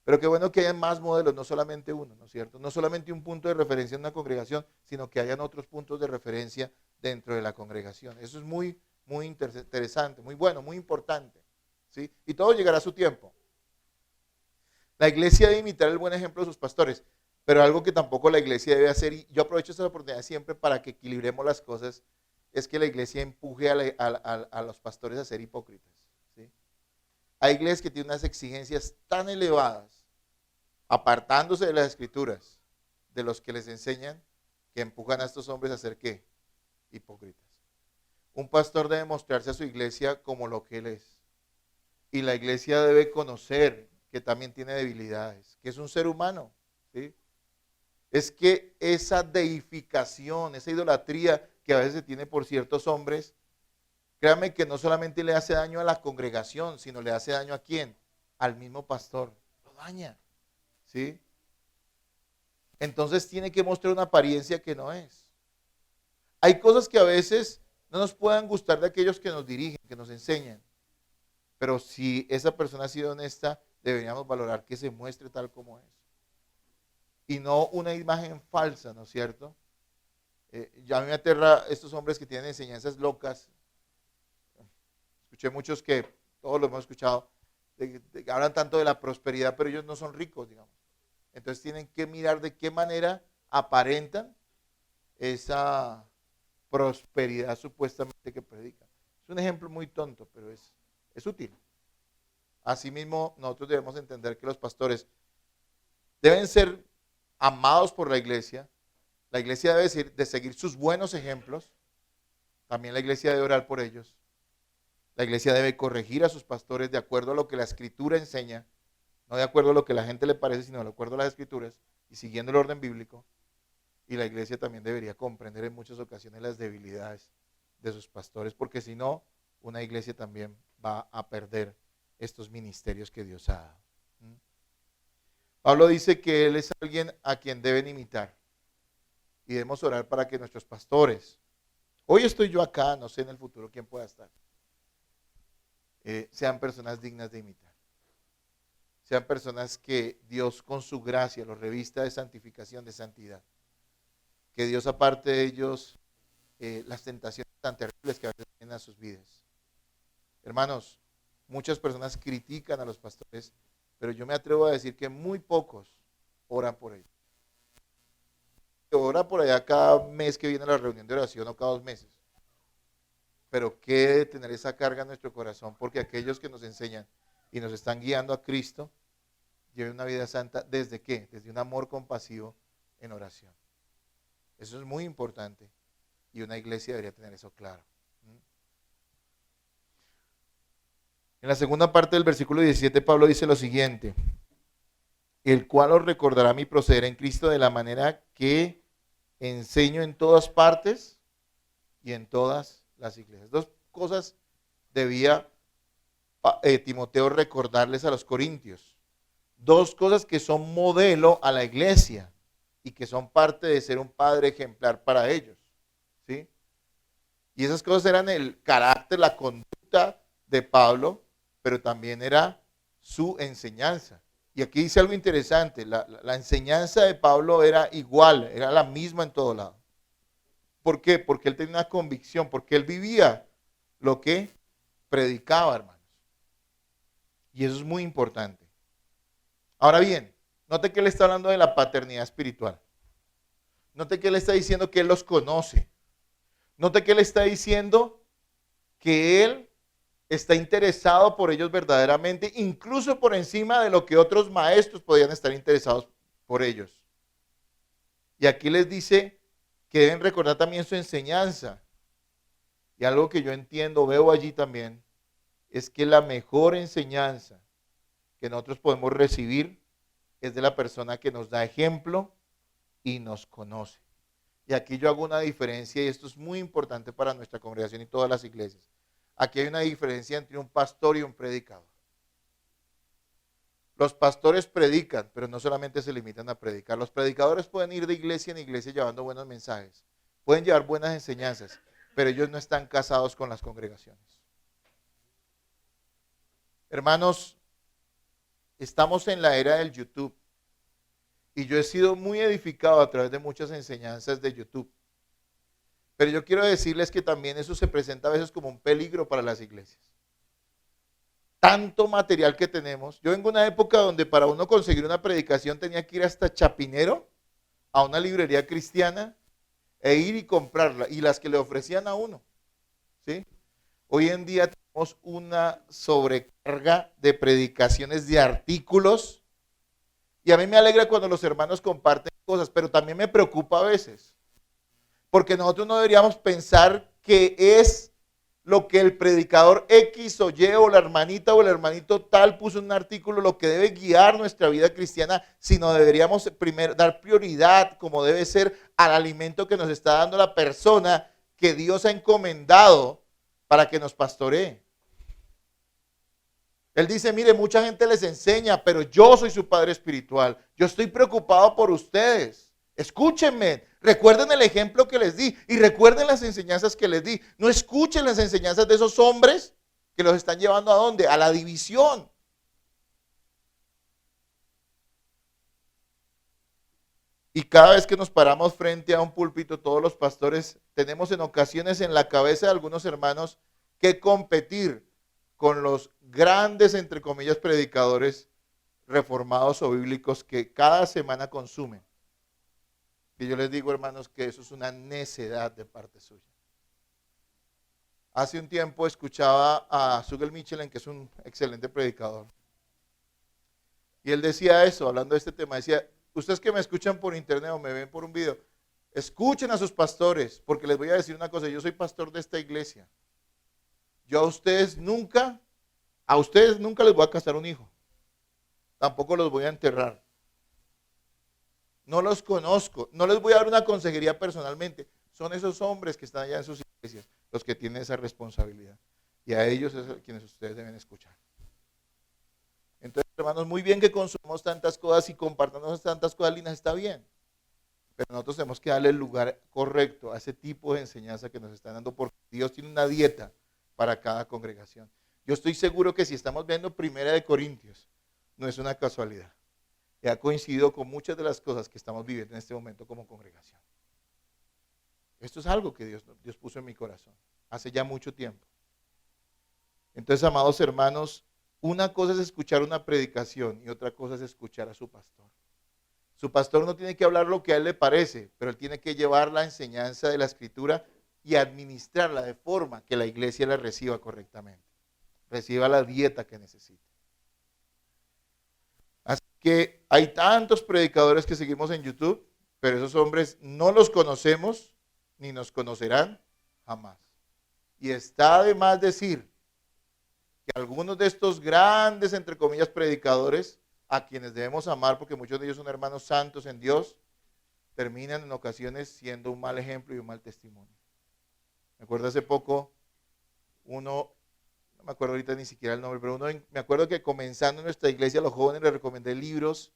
Pero qué bueno que haya más modelos, no solamente uno, ¿no es cierto? No solamente un punto de referencia en una congregación, sino que hayan otros puntos de referencia dentro de la congregación. Eso es muy interesante, muy bueno, muy importante, ¿sí? Y todo llegará a su tiempo. La iglesia debe imitar el buen ejemplo de sus pastores, pero algo que tampoco la iglesia debe hacer, y yo aprovecho esta oportunidad siempre para que equilibremos las cosas, es que la iglesia empuje a los pastores a ser hipócritas, ¿sí? Hay iglesias que tienen unas exigencias tan elevadas, apartándose de las escrituras, de los que les enseñan, que empujan a estos hombres a ser ¿qué? Hipócritas. Un pastor debe mostrarse a su iglesia como lo que él es. Y la iglesia debe conocer que también tiene debilidades, que es un ser humano, ¿sí? Es que esa deificación, esa idolatría que a veces se tiene por ciertos hombres, créame que no solamente le hace daño a la congregación, sino le hace daño ¿a quién? Al mismo pastor. Lo daña, ¿sí? Entonces tiene que mostrar una apariencia que no es. Hay cosas que a veces no nos puedan gustar de aquellos que nos dirigen, que nos enseñan. Pero si esa persona ha sido honesta, deberíamos valorar que se muestre tal como es. Y no una imagen falsa, ¿no es cierto? Ya a mí me aterra estos hombres que tienen enseñanzas locas. Escuché muchos que, todos lo hemos escuchado, hablan tanto de la prosperidad, pero ellos no son ricos, digamos. Entonces tienen que mirar de qué manera aparentan esa prosperidad supuestamente que predican. Es un ejemplo muy tonto, pero es útil. Asimismo, nosotros debemos entender que los pastores deben ser amados por la iglesia debe de seguir sus buenos ejemplos, también la iglesia debe orar por ellos, la iglesia debe corregir a sus pastores de acuerdo a lo que la escritura enseña, no de acuerdo a lo que a la gente le parece, sino de acuerdo a las escrituras y siguiendo el orden bíblico. Y la iglesia también debería comprender en muchas ocasiones las debilidades de sus pastores, porque si no, una iglesia también va a perder estos ministerios que Dios ha dado. Pablo dice que él es alguien a quien deben imitar y debemos orar para que nuestros pastores, hoy estoy yo acá, no sé en el futuro quién pueda estar, sean personas dignas de imitar. Sean personas que Dios con su gracia los revista de santificación, de santidad. Que Dios aparte de ellos las tentaciones tan terribles que a veces vienen a sus vidas. Hermanos, muchas personas critican a los pastores, pero yo me atrevo a decir que muy pocos oran por ellos. Ora por allá cada mes que viene la reunión de oración o cada 2 meses. Pero qué de tener esa carga en nuestro corazón, porque aquellos que nos enseñan y nos están guiando a Cristo, lleven una vida santa, ¿desde qué? Desde un amor compasivo en oración. Eso es muy importante y una iglesia debería tener eso claro. En la segunda parte del versículo 17, Pablo dice lo siguiente: el cual os recordará mi proceder en Cristo de la manera que enseño en todas partes y en todas las iglesias. 2 cosas debía Timoteo recordarles a los corintios. 2 cosas que son modelo a la iglesia y que son parte de ser un padre ejemplar para ellos, ¿sí? Y esas cosas eran el carácter, la conducta de Pablo, pero también era su enseñanza. Y aquí dice algo interesante, la enseñanza de Pablo era igual, era la misma en todo lado. ¿Por qué? Porque él tenía una convicción, porque él vivía lo que predicaba, hermanos. Y eso es muy importante. Ahora bien, note que él está hablando de la paternidad espiritual. Note que él está diciendo que él los conoce. Note que él está diciendo que él está interesado por ellos verdaderamente, incluso por encima de lo que otros maestros podían estar interesados por ellos. Y aquí les dice que deben recordar también su enseñanza. Y algo que yo entiendo, veo allí también, es que la mejor enseñanza que nosotros podemos recibir es de la persona que nos da ejemplo y nos conoce. Y aquí yo hago una diferencia, y esto es muy importante para nuestra congregación y todas las iglesias. Aquí hay una diferencia entre un pastor y un predicador. Los pastores predican, pero no solamente se limitan a predicar. Los predicadores pueden ir de iglesia en iglesia llevando buenos mensajes, pueden llevar buenas enseñanzas, pero ellos no están casados con las congregaciones. Hermanos, estamos en la era del YouTube. Y yo he sido muy edificado a través de muchas enseñanzas de YouTube. Pero yo quiero decirles que también eso se presenta a veces como un peligro para las iglesias. Tanto material que tenemos. Yo vengo de una época donde para uno conseguir una predicación tenía que ir hasta Chapinero, a una librería cristiana, e ir y comprarla. Y las que le ofrecían a uno. ¿Sí? Hoy en día tenemos una sobrecarga de predicaciones, de artículos. Y a mí me alegra cuando los hermanos comparten cosas, pero también me preocupa a veces. Porque nosotros no deberíamos pensar que es lo que el predicador X o Y o la hermanita o el hermanito tal puso en un artículo lo que debe guiar nuestra vida cristiana, sino deberíamos primero dar prioridad, como debe ser, al alimento que nos está dando la persona que Dios ha encomendado para que nos pastoree. Él dice, mire, mucha gente les enseña, pero yo soy su padre espiritual. Yo estoy preocupado por ustedes. Escúchenme, recuerden el ejemplo que les di y recuerden las enseñanzas que les di. No escuchen las enseñanzas de esos hombres que los están llevando ¿a dónde? A la división. Y cada vez que nos paramos frente a un púlpito, todos los pastores tenemos en ocasiones en la cabeza de algunos hermanos que competir con los grandes, entre comillas, predicadores reformados o bíblicos que cada semana consumen. Y yo les digo, hermanos, que eso es una necedad de parte suya. Hace un tiempo escuchaba a Zugel Michelin, que es un excelente predicador. Y él decía eso, hablando de este tema, decía, ustedes que me escuchan por internet o me ven por un video, escuchen a sus pastores, porque les voy a decir una cosa, yo soy pastor de esta iglesia. Yo a ustedes nunca les voy a casar un hijo. Tampoco los voy a enterrar. No los conozco. No les voy a dar una consejería personalmente. Son esos hombres que están allá en sus iglesias los que tienen esa responsabilidad. Y a ellos es a quienes ustedes deben escuchar. Entonces, hermanos, muy bien que consumamos tantas cosas y compartamos tantas cosas lindas, está bien. Pero nosotros tenemos que darle el lugar correcto a ese tipo de enseñanza que nos están dando, porque Dios tiene una dieta para cada congregación. Yo estoy seguro que si estamos viendo Primera de Corintios, no es una casualidad. Y ha coincidido con muchas de las cosas que estamos viviendo en este momento como congregación. Esto es algo que Dios puso en mi corazón hace ya mucho tiempo. Entonces, amados hermanos, una cosa es escuchar una predicación y otra cosa es escuchar a su pastor. Su pastor no tiene que hablar lo que a él le parece, pero él tiene que llevar la enseñanza de la Escritura y administrarla de forma que la iglesia la reciba correctamente, reciba la dieta que necesita. Así que hay tantos predicadores que seguimos en YouTube, pero esos hombres no los conocemos ni nos conocerán jamás. Y está de más decir que algunos de estos grandes, entre comillas, predicadores, a quienes debemos amar, porque muchos de ellos son hermanos santos en Dios, terminan en ocasiones siendo un mal ejemplo y un mal testimonio. Me acuerdo hace poco, no me acuerdo ahorita ni siquiera el nombre, pero me acuerdo que comenzando en nuestra iglesia a los jóvenes les recomendé libros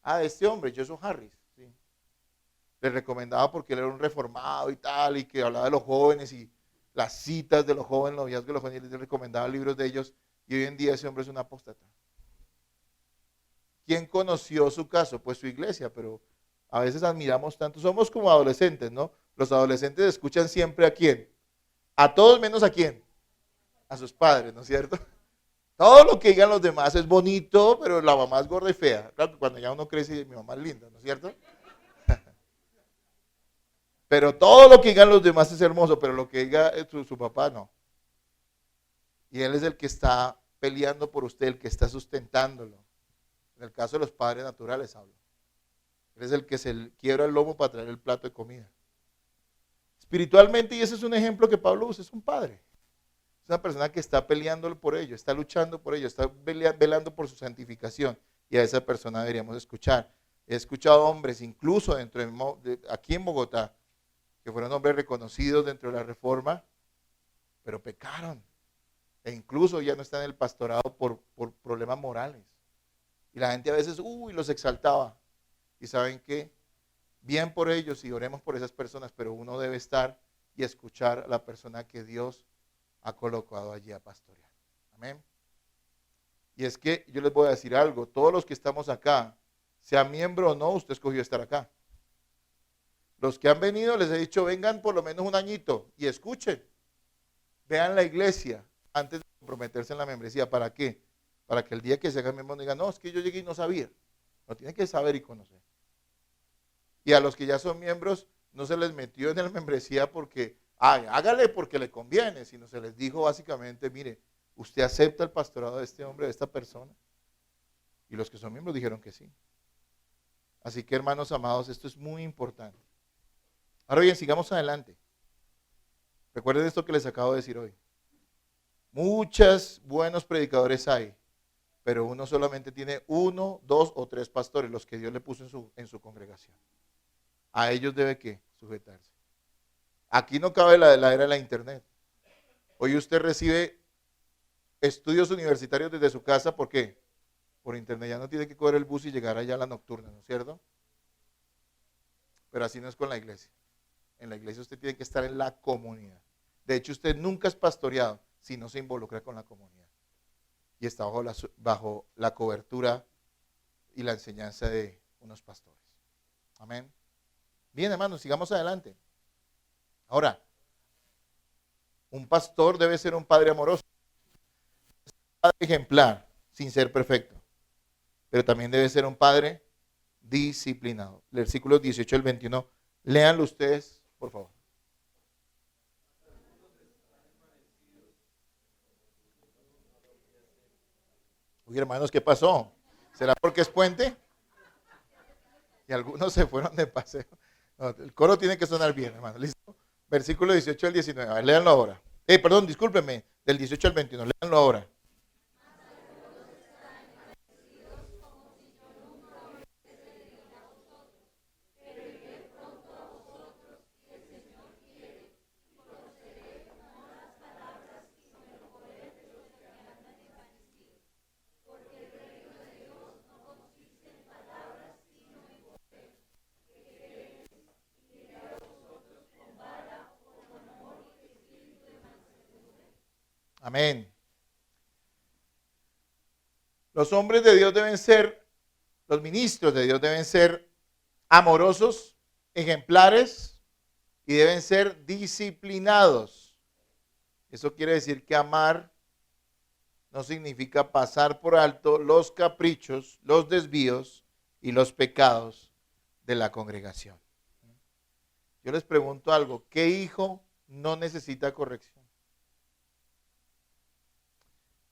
de este hombre, Joseph Harris. ¿Sí? Les recomendaba porque él era un reformado y tal, y que hablaba de los jóvenes y las citas de los jóvenes, los noviazgos de los jóvenes, les recomendaba libros de ellos, y hoy en día ese hombre es un apóstata. ¿Quién conoció su caso? Pues su iglesia, pero a veces admiramos tanto, somos como adolescentes, ¿no? Los adolescentes escuchan siempre ¿a quién? A todos menos ¿a quién? A sus padres, ¿no es cierto? Todo lo que digan los demás es bonito, pero la mamá es gorda y fea. Claro que cuando ya uno crece, mi mamá es linda, ¿no es cierto? Pero todo lo que digan los demás es hermoso, pero lo que diga su papá no. Y él es el que está peleando por usted, el que está sustentándolo. En el caso de los padres naturales hablo. Él es el que se quiebra el lomo para traer el plato de comida. Espiritualmente, y ese es un ejemplo que Pablo usa, es un padre. Es una persona que está peleando por ello, está luchando por ello, está velando por su santificación. Y a esa persona deberíamos escuchar. He escuchado hombres, incluso aquí en Bogotá, que fueron hombres reconocidos dentro de la Reforma, pero pecaron. E incluso ya no están en el pastorado por problemas morales. Y la gente a veces, los exaltaba. ¿Y saben qué? Bien por ellos y oremos por esas personas, pero uno debe estar y escuchar a la persona que Dios ha colocado allí a pastorear. Amén. Y es que yo les voy a decir algo, todos los que estamos acá, sea miembro o no, usted escogió estar acá. Los que han venido les he dicho, vengan por lo menos un añito y escuchen. Vean la iglesia antes de comprometerse en la membresía. ¿Para qué? Para que el día que se hagan miembro digan, no, es que yo llegué y no sabía. No, tienen que saber y conocer. Y a los que ya son miembros, no se les metió en la membresía porque, hágale porque le conviene, sino se les dijo básicamente, mire, ¿usted acepta el pastorado de este hombre, de esta persona? Y los que son miembros dijeron que sí. Así que, hermanos amados, esto es muy importante. Ahora bien, sigamos adelante. Recuerden esto que les acabo de decir hoy. Muchos buenos predicadores hay, pero uno solamente tiene 1, 2 o 3 pastores, los que Dios le puso en su congregación. A ellos debe ¿qué? Sujetarse. Aquí no cabe la era de la internet. Hoy usted recibe estudios universitarios desde su casa, ¿por qué? Por internet, ya no tiene que coger el bus y llegar allá a la nocturna, ¿no es cierto? Pero así no es con la iglesia. En la iglesia usted tiene que estar en la comunidad. De hecho, usted nunca es pastoreado si no se involucra con la comunidad. Y está bajo la cobertura y la enseñanza de unos pastores. Amén. Bien, hermanos, sigamos adelante. Ahora, un pastor debe ser un padre amoroso, un padre ejemplar, sin ser perfecto, pero también debe ser un padre disciplinado. Versículos 18 al 21, léanlo ustedes, por favor. Uy, hermanos, ¿qué pasó? ¿Será porque es puente? Y algunos se fueron de paseo. No, el coro tiene que sonar bien, hermano. ¿Listo? Versículo 18 al 19. A ver, léanlo ahora. Perdón, discúlpenme. Del 18 al 21. Léanlo ahora. Amén. Los hombres de Dios deben ser, los ministros de Dios deben ser amorosos, ejemplares y deben ser disciplinados. Eso quiere decir que amar no significa pasar por alto los caprichos, los desvíos y los pecados de la congregación. Yo les pregunto algo, ¿qué hijo no necesita corrección?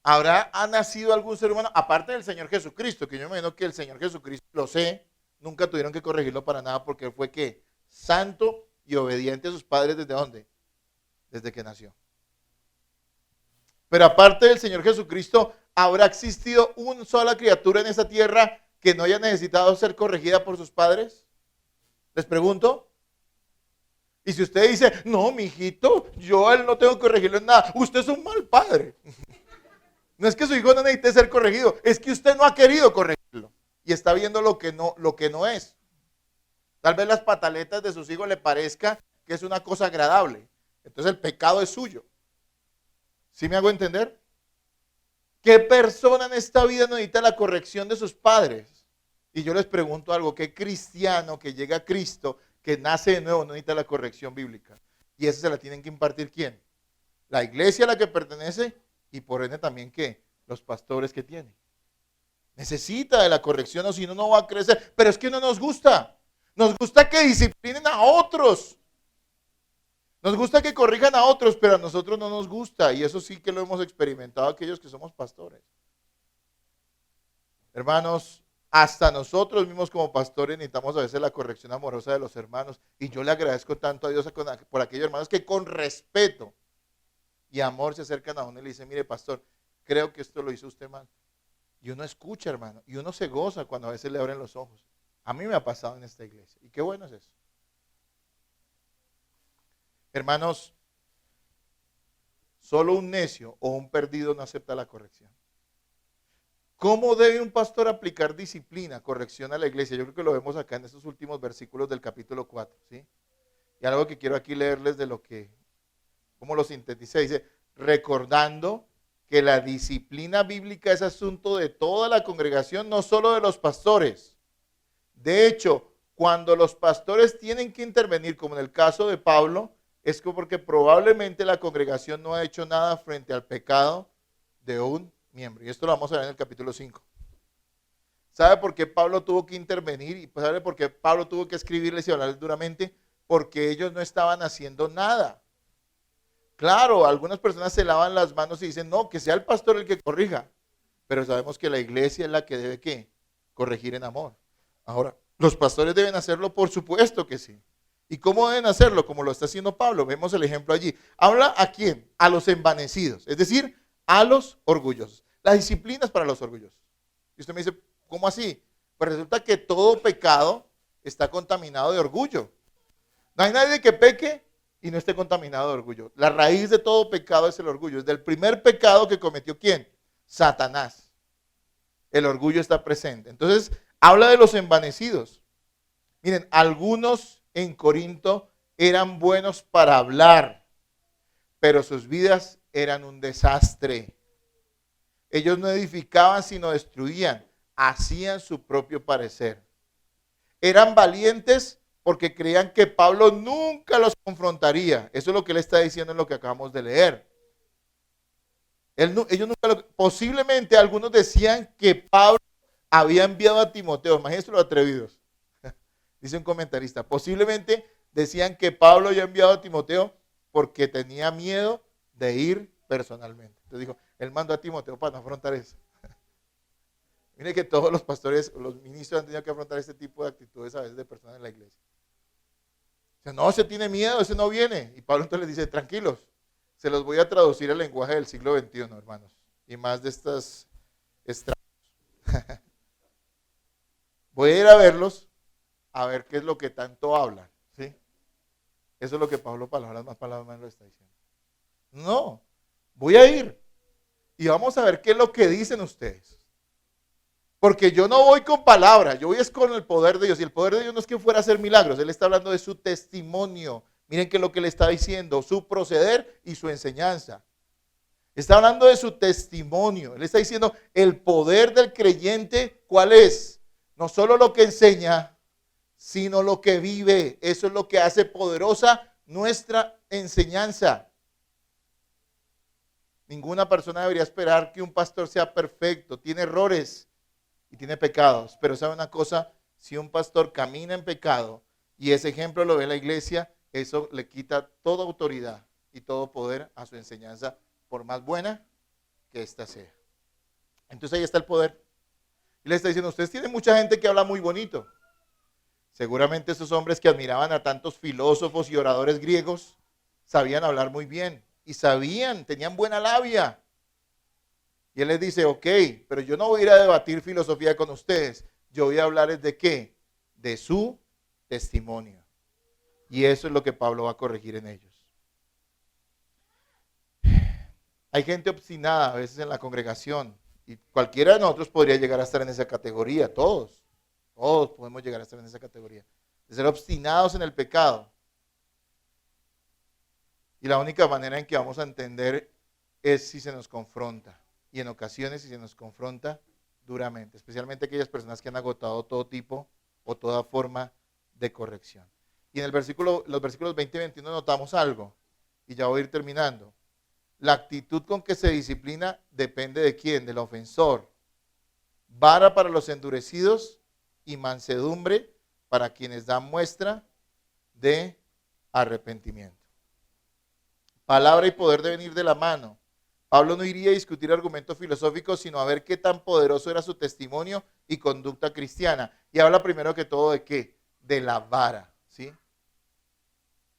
¿Ha nacido algún ser humano, aparte del Señor Jesucristo, que yo me imagino que el Señor Jesucristo, lo sé, nunca tuvieron que corregirlo para nada porque él fue ¿qué? Santo y obediente a sus padres ¿desde dónde? Desde que nació. Pero aparte del Señor Jesucristo, ¿habrá existido una sola criatura en esta tierra que no haya necesitado ser corregida por sus padres? Les pregunto. Y si usted dice, no, mijito, yo a él no tengo que corregirlo en nada, usted es un mal padre. No es que su hijo no necesite ser corregido, es que usted no ha querido corregirlo y está viendo lo que no es. Tal vez las pataletas de sus hijos le parezca que es una cosa agradable. Entonces el pecado es suyo. ¿Sí me hago entender? ¿Qué persona en esta vida no necesita la corrección de sus padres? Y yo les pregunto algo, ¿qué cristiano que llega a Cristo, que nace de nuevo, no necesita la corrección bíblica? Y esa se la tienen que impartir ¿quién? La iglesia a la que pertenece y por ende también ¿qué? Los pastores que tiene. Necesita de la corrección o si no, no va a crecer. Pero es que no nos gusta. Nos gusta que disciplinen a otros. Nos gusta que corrijan a otros, pero a nosotros no nos gusta. Y eso sí que lo hemos experimentado aquellos que somos pastores. Hermanos, Hasta nosotros mismos como pastores necesitamos a veces la corrección amorosa de los hermanos. Y yo le agradezco tanto a Dios por aquellos hermanos que con respeto y amor se acercan a uno y le dicen, mire pastor, creo que esto lo hizo usted mal. Y uno escucha, hermano, y uno se goza cuando a veces le abren los ojos. A mí me ha pasado en esta iglesia. Y qué bueno es eso. Hermanos, solo un necio o un perdido no acepta la corrección. ¿Cómo debe un pastor aplicar disciplina, corrección a la iglesia? Yo creo que lo vemos acá en estos últimos versículos del capítulo 4, ¿sí? Y algo que quiero aquí leerles de cómo lo sinteticé, dice, recordando que la disciplina bíblica es asunto de toda la congregación, no solo de los pastores. De hecho, cuando los pastores tienen que intervenir, como en el caso de Pablo, es porque probablemente la congregación no ha hecho nada frente al pecado de un miembro. Y esto lo vamos a ver en el capítulo 5. ¿Sabe por qué Pablo tuvo que intervenir? ¿Y sabe por qué Pablo tuvo que escribirles y hablarles duramente? Porque ellos no estaban haciendo nada. Claro, algunas personas se lavan las manos y dicen, no, que sea el pastor el que corrija. Pero sabemos que la iglesia es la que debe, ¿qué? Corregir en amor. Ahora, ¿los pastores deben hacerlo? Por supuesto que sí. ¿Y cómo deben hacerlo? Como lo está haciendo Pablo. Vemos el ejemplo allí. ¿Habla a quién? A los envanecidos, es decir, a los orgullosos. Las disciplinas para los orgullosos. Y usted me dice, ¿cómo así? Pues resulta que todo pecado está contaminado de orgullo. No hay nadie que peque y no esté contaminado de orgullo. La raíz de todo pecado es el orgullo. Es del primer pecado que cometió ¿quién? Satanás. El orgullo está presente. Entonces, habla de los envanecidos. Miren, algunos en Corinto eran buenos para hablar, pero sus vidas eran un desastre. Ellos no edificaban, sino destruían. Hacían su propio parecer. Eran valientes porque creían que Pablo nunca los confrontaría. Eso es lo que él está diciendo en lo que acabamos de leer. Posiblemente algunos decían que Pablo había enviado a Timoteo. Imagínense los atrevidos. Dice un comentarista. Posiblemente decían que Pablo había enviado a Timoteo porque tenía miedo de ir personalmente. Entonces dijo, él mandó a Timoteo para no afrontar eso. Mire que todos los pastores, los ministros han tenido que afrontar este tipo de actitudes a veces de personas en la iglesia. O sea, no, ese tiene miedo, ese no viene. Y Pablo entonces les dice, tranquilos, se los voy a traducir al lenguaje del siglo XXI, hermanos. Y más de estas estragos. Voy a ir a verlos, a ver qué es lo que tanto hablan. ¿Sí? Eso es lo que Pablo, palabras más lo está diciendo. No, voy a ir. Y vamos a ver qué es lo que dicen ustedes. Porque yo no voy con palabras, yo voy es con el poder de Dios. Y el poder de Dios no es que fuera a hacer milagros, Él está hablando de su testimonio. Miren qué es lo que le está diciendo, su proceder y su enseñanza. Está hablando de su testimonio. Él está diciendo el poder del creyente, ¿cuál es? No solo lo que enseña, sino lo que vive. Eso es lo que hace poderosa nuestra enseñanza. Ninguna persona debería esperar que un pastor sea perfecto. Tiene errores y tiene pecados. Pero ¿sabe una cosa? Si un pastor camina en pecado y ese ejemplo lo ve en la iglesia, eso le quita toda autoridad y todo poder a su enseñanza, por más buena que ésta sea. Entonces ahí está el poder. Y le está diciendo, ustedes tienen mucha gente que habla muy bonito. Seguramente esos hombres que admiraban a tantos filósofos y oradores griegos sabían hablar muy bien y tenían buena labia. Y él les dice, ok, pero yo no voy a ir a debatir filosofía con ustedes. Yo voy a hablarles de ¿qué? De su testimonio. Y eso es lo que Pablo va a corregir en ellos. Hay gente obstinada a veces en la congregación. Y cualquiera de nosotros podría llegar a estar en esa categoría. Todos podemos llegar a estar en esa categoría. De ser obstinados en el pecado. Y la única manera en que vamos a entender es si se nos confronta. Y en ocasiones si se nos confronta duramente. Especialmente aquellas personas que han agotado todo tipo o toda forma de corrección. Y en los versículos 20 y 21 notamos algo. Y ya voy a ir terminando. La actitud con que se disciplina depende de quién, del ofensor. Vara para los endurecidos y mansedumbre para quienes dan muestra de arrepentimiento. Palabra y poder deben ir de la mano. Pablo no iría a discutir argumentos filosóficos, sino a ver qué tan poderoso era su testimonio y conducta cristiana. Y habla primero que todo de qué, de la vara, ¿sí?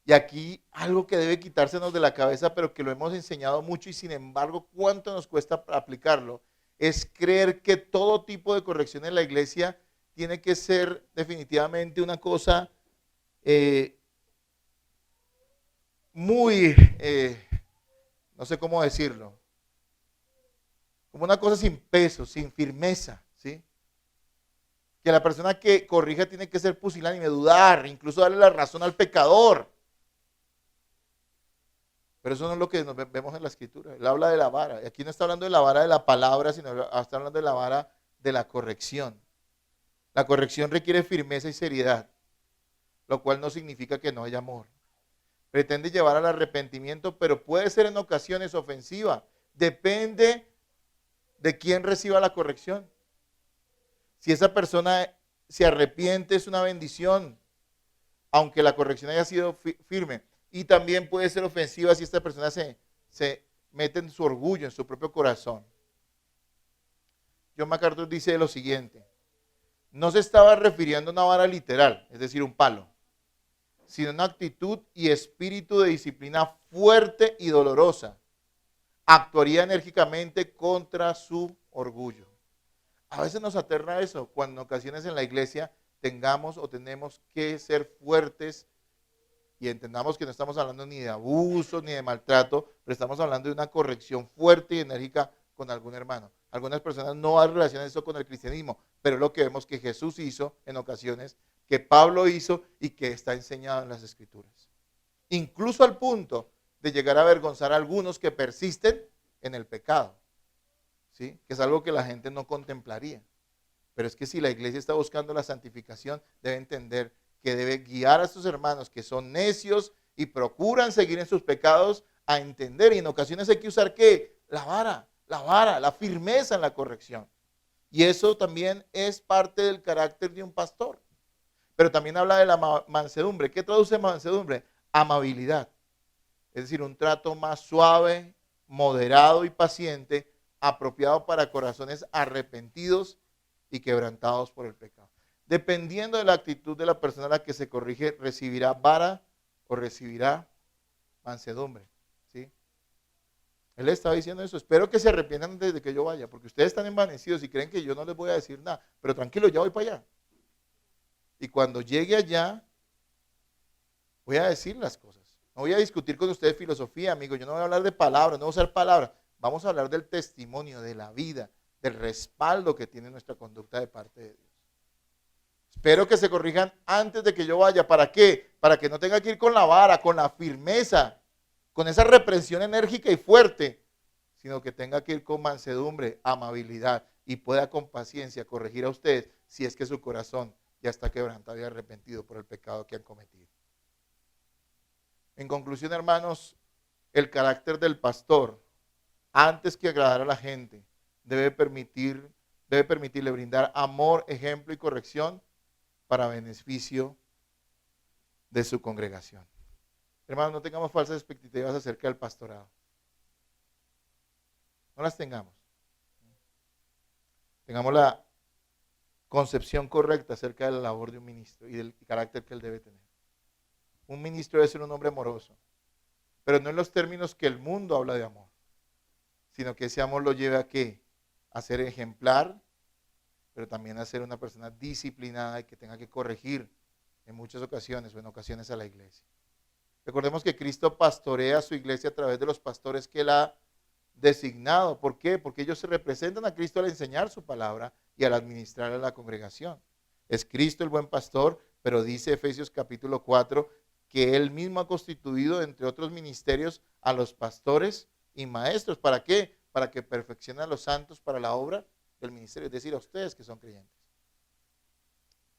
Y aquí algo que debe quitársenos de la cabeza, pero que lo hemos enseñado mucho y sin embargo, ¿cuánto nos cuesta aplicarlo? Es creer que todo tipo de corrección en la iglesia tiene que ser definitivamente una cosa muy, no sé cómo decirlo, como una cosa sin peso, sin firmeza, ¿sí? Que la persona que corrija tiene que ser pusilánime, dudar, incluso darle la razón al pecador. Pero eso no es lo que nos vemos en la escritura. Él habla de la vara. Y aquí no está hablando de la vara de la palabra, sino está hablando de la vara de la corrección. La corrección requiere firmeza y seriedad, lo cual no significa que no haya amor. Pretende llevar al arrepentimiento, pero puede ser en ocasiones ofensiva. Depende de quién reciba la corrección. Si esa persona se arrepiente, es una bendición, aunque la corrección haya sido firme. Y también puede ser ofensiva si esta persona se mete en su orgullo, en su propio corazón. John MacArthur dice lo siguiente: no se estaba refiriendo a una vara literal, es decir, un palo, sino una actitud y espíritu de disciplina fuerte y dolorosa. Actuaría enérgicamente contra su orgullo. A veces nos aterra eso, cuando en ocasiones en la iglesia tengamos o tenemos que ser fuertes y entendamos que no estamos hablando ni de abuso ni de maltrato, pero estamos hablando de una corrección fuerte y enérgica con algún hermano. Algunas personas no relacionan eso con el cristianismo, pero es lo que vemos que Jesús hizo en ocasiones, que Pablo hizo y que está enseñado en las Escrituras. Incluso al punto de llegar a avergonzar a algunos que persisten en el pecado, ¿sí? Que es algo que la gente no contemplaría. Pero es que si la iglesia está buscando la santificación, debe entender que debe guiar a sus hermanos que son necios y procuran seguir en sus pecados a entender. Y en ocasiones hay que usar ¿qué? La vara, la firmeza en la corrección. Y eso también es parte del carácter de un pastor. Pero también habla de la mansedumbre. ¿Qué traduce mansedumbre? Amabilidad. Es decir, un trato más suave, moderado y paciente, apropiado para corazones arrepentidos y quebrantados por el pecado. Dependiendo de la actitud de la persona a la que se corrige, recibirá vara o recibirá mansedumbre. ¿Sí? Él estaba diciendo eso. Espero que se arrepientan antes de que yo vaya, porque ustedes están envanecidos y creen que yo no les voy a decir nada. Pero tranquilo, ya voy para allá. Y cuando llegue allá, voy a decir las cosas. No voy a discutir con ustedes filosofía, amigos. Yo no voy a hablar de palabras, no voy a usar palabras. Vamos a hablar del testimonio, de la vida, del respaldo que tiene nuestra conducta de parte de Dios. Espero que se corrijan antes de que yo vaya. ¿Para qué? Para que no tenga que ir con la vara, con la firmeza, con esa reprensión enérgica y fuerte, sino que tenga que ir con mansedumbre, amabilidad y pueda con paciencia corregir a ustedes si es que su corazón ya está quebrantado y arrepentido por el pecado que han cometido. En conclusión, hermanos, el carácter del pastor, antes que agradar a la gente, debe permitirle brindar amor, ejemplo y corrección para beneficio de su congregación. Hermanos, no tengamos falsas expectativas acerca del pastorado. No las tengamos. Tengamos la concepción correcta acerca de la labor de un ministro y del carácter que él debe tener. Un ministro debe ser un hombre amoroso, pero no en los términos que el mundo habla de amor, sino que ese amor lo lleve a ¿qué? A ser ejemplar, pero también a ser una persona disciplinada y que tenga que corregir en muchas ocasiones o en ocasiones a la iglesia. Recordemos que Cristo pastorea a su iglesia a través de los pastores que él ha designado. ¿Por qué? Porque ellos se representan a Cristo al enseñar su palabra y al administrar a la congregación. Es Cristo el buen pastor, pero dice Efesios capítulo 4 que él mismo ha constituido, entre otros ministerios, a los pastores y maestros. ¿Para qué? Para que perfeccionen a los santos para la obra del ministerio, es decir, a ustedes que son creyentes.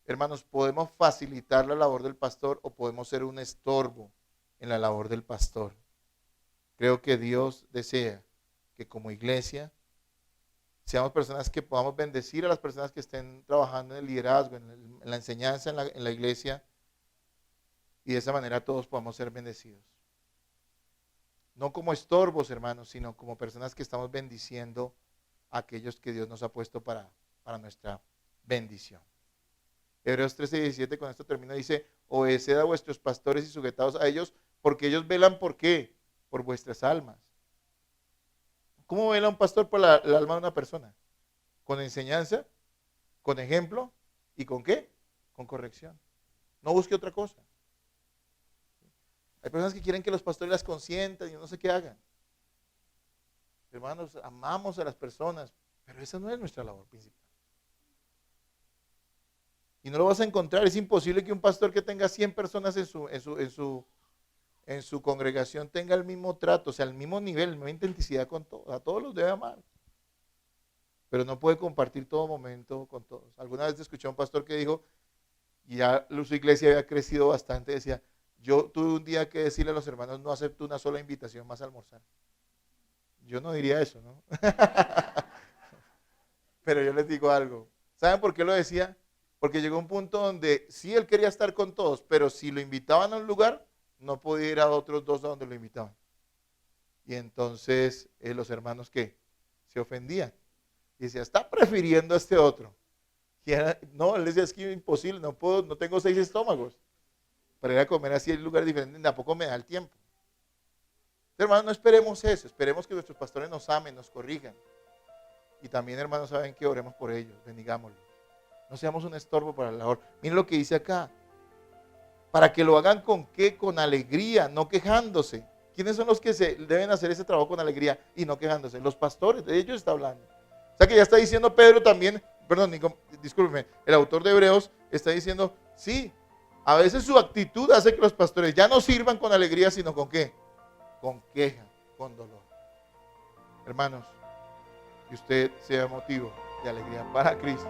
Hermanos, podemos facilitar la labor del pastor o podemos ser un estorbo en la labor del pastor. Creo que Dios desea que como iglesia seamos personas que podamos bendecir a las personas que estén trabajando en el liderazgo, en la enseñanza en la iglesia, y de esa manera todos podamos ser bendecidos. No como estorbos, hermanos, sino como personas que estamos bendiciendo a aquellos que Dios nos ha puesto para nuestra bendición. Hebreos 13:17, con esto termino, dice: obedeced a vuestros pastores y sujetaos a ellos, porque ellos velan ¿por qué? Por vuestras almas. ¿Cómo vela un pastor por el alma de una persona? Con enseñanza, con ejemplo y ¿con qué? Con corrección. No busque otra cosa. Hay personas que quieren que los pastores las consientan y no sé qué hagan. Hermanos, amamos a las personas, pero esa no es nuestra labor principal. Y no lo vas a encontrar. Es imposible que un pastor que tenga 100 personas en su congregación tenga el mismo trato, o sea, el mismo nivel, la misma intensidad con todos. A todos los debe amar. Pero no puede compartir todo momento con todos. Alguna vez escuché a un pastor que dijo, y ya su iglesia había crecido bastante, decía: yo tuve un día que decirle a los hermanos, no acepto una sola invitación más a almorzar. Yo no diría eso, ¿no? Pero yo les digo algo. ¿Saben por qué lo decía? Porque llegó un punto donde sí él quería estar con todos, pero si lo invitaban a un lugar, no podía ir a otros dos a donde lo invitaban. Y entonces los hermanos ¿qué? Se ofendían. Y decía, está prefiriendo a este otro. Y no, él decía, es que es imposible, no puedo, no tengo 6 estómagos para ir a comer así en lugar diferente, tampoco me da el tiempo. Hermanos, no esperemos eso, esperemos que nuestros pastores nos amen, nos corrijan. Y también, hermanos, saben que oremos por ellos, bendigámoslos. No seamos un estorbo para la labor. Miren lo que dice acá. Para que lo hagan ¿con qué? Con alegría, no quejándose. ¿Quiénes son los que deben hacer ese trabajo con alegría y no quejándose? Los pastores, de ellos está hablando. O sea que ya está diciendo Pedro también, perdón, discúlpeme, el autor de Hebreos está diciendo, sí, a veces su actitud hace que los pastores ya no sirvan con alegría, sino ¿con qué? Con queja, con dolor. Hermanos, que usted sea motivo de alegría para Cristo.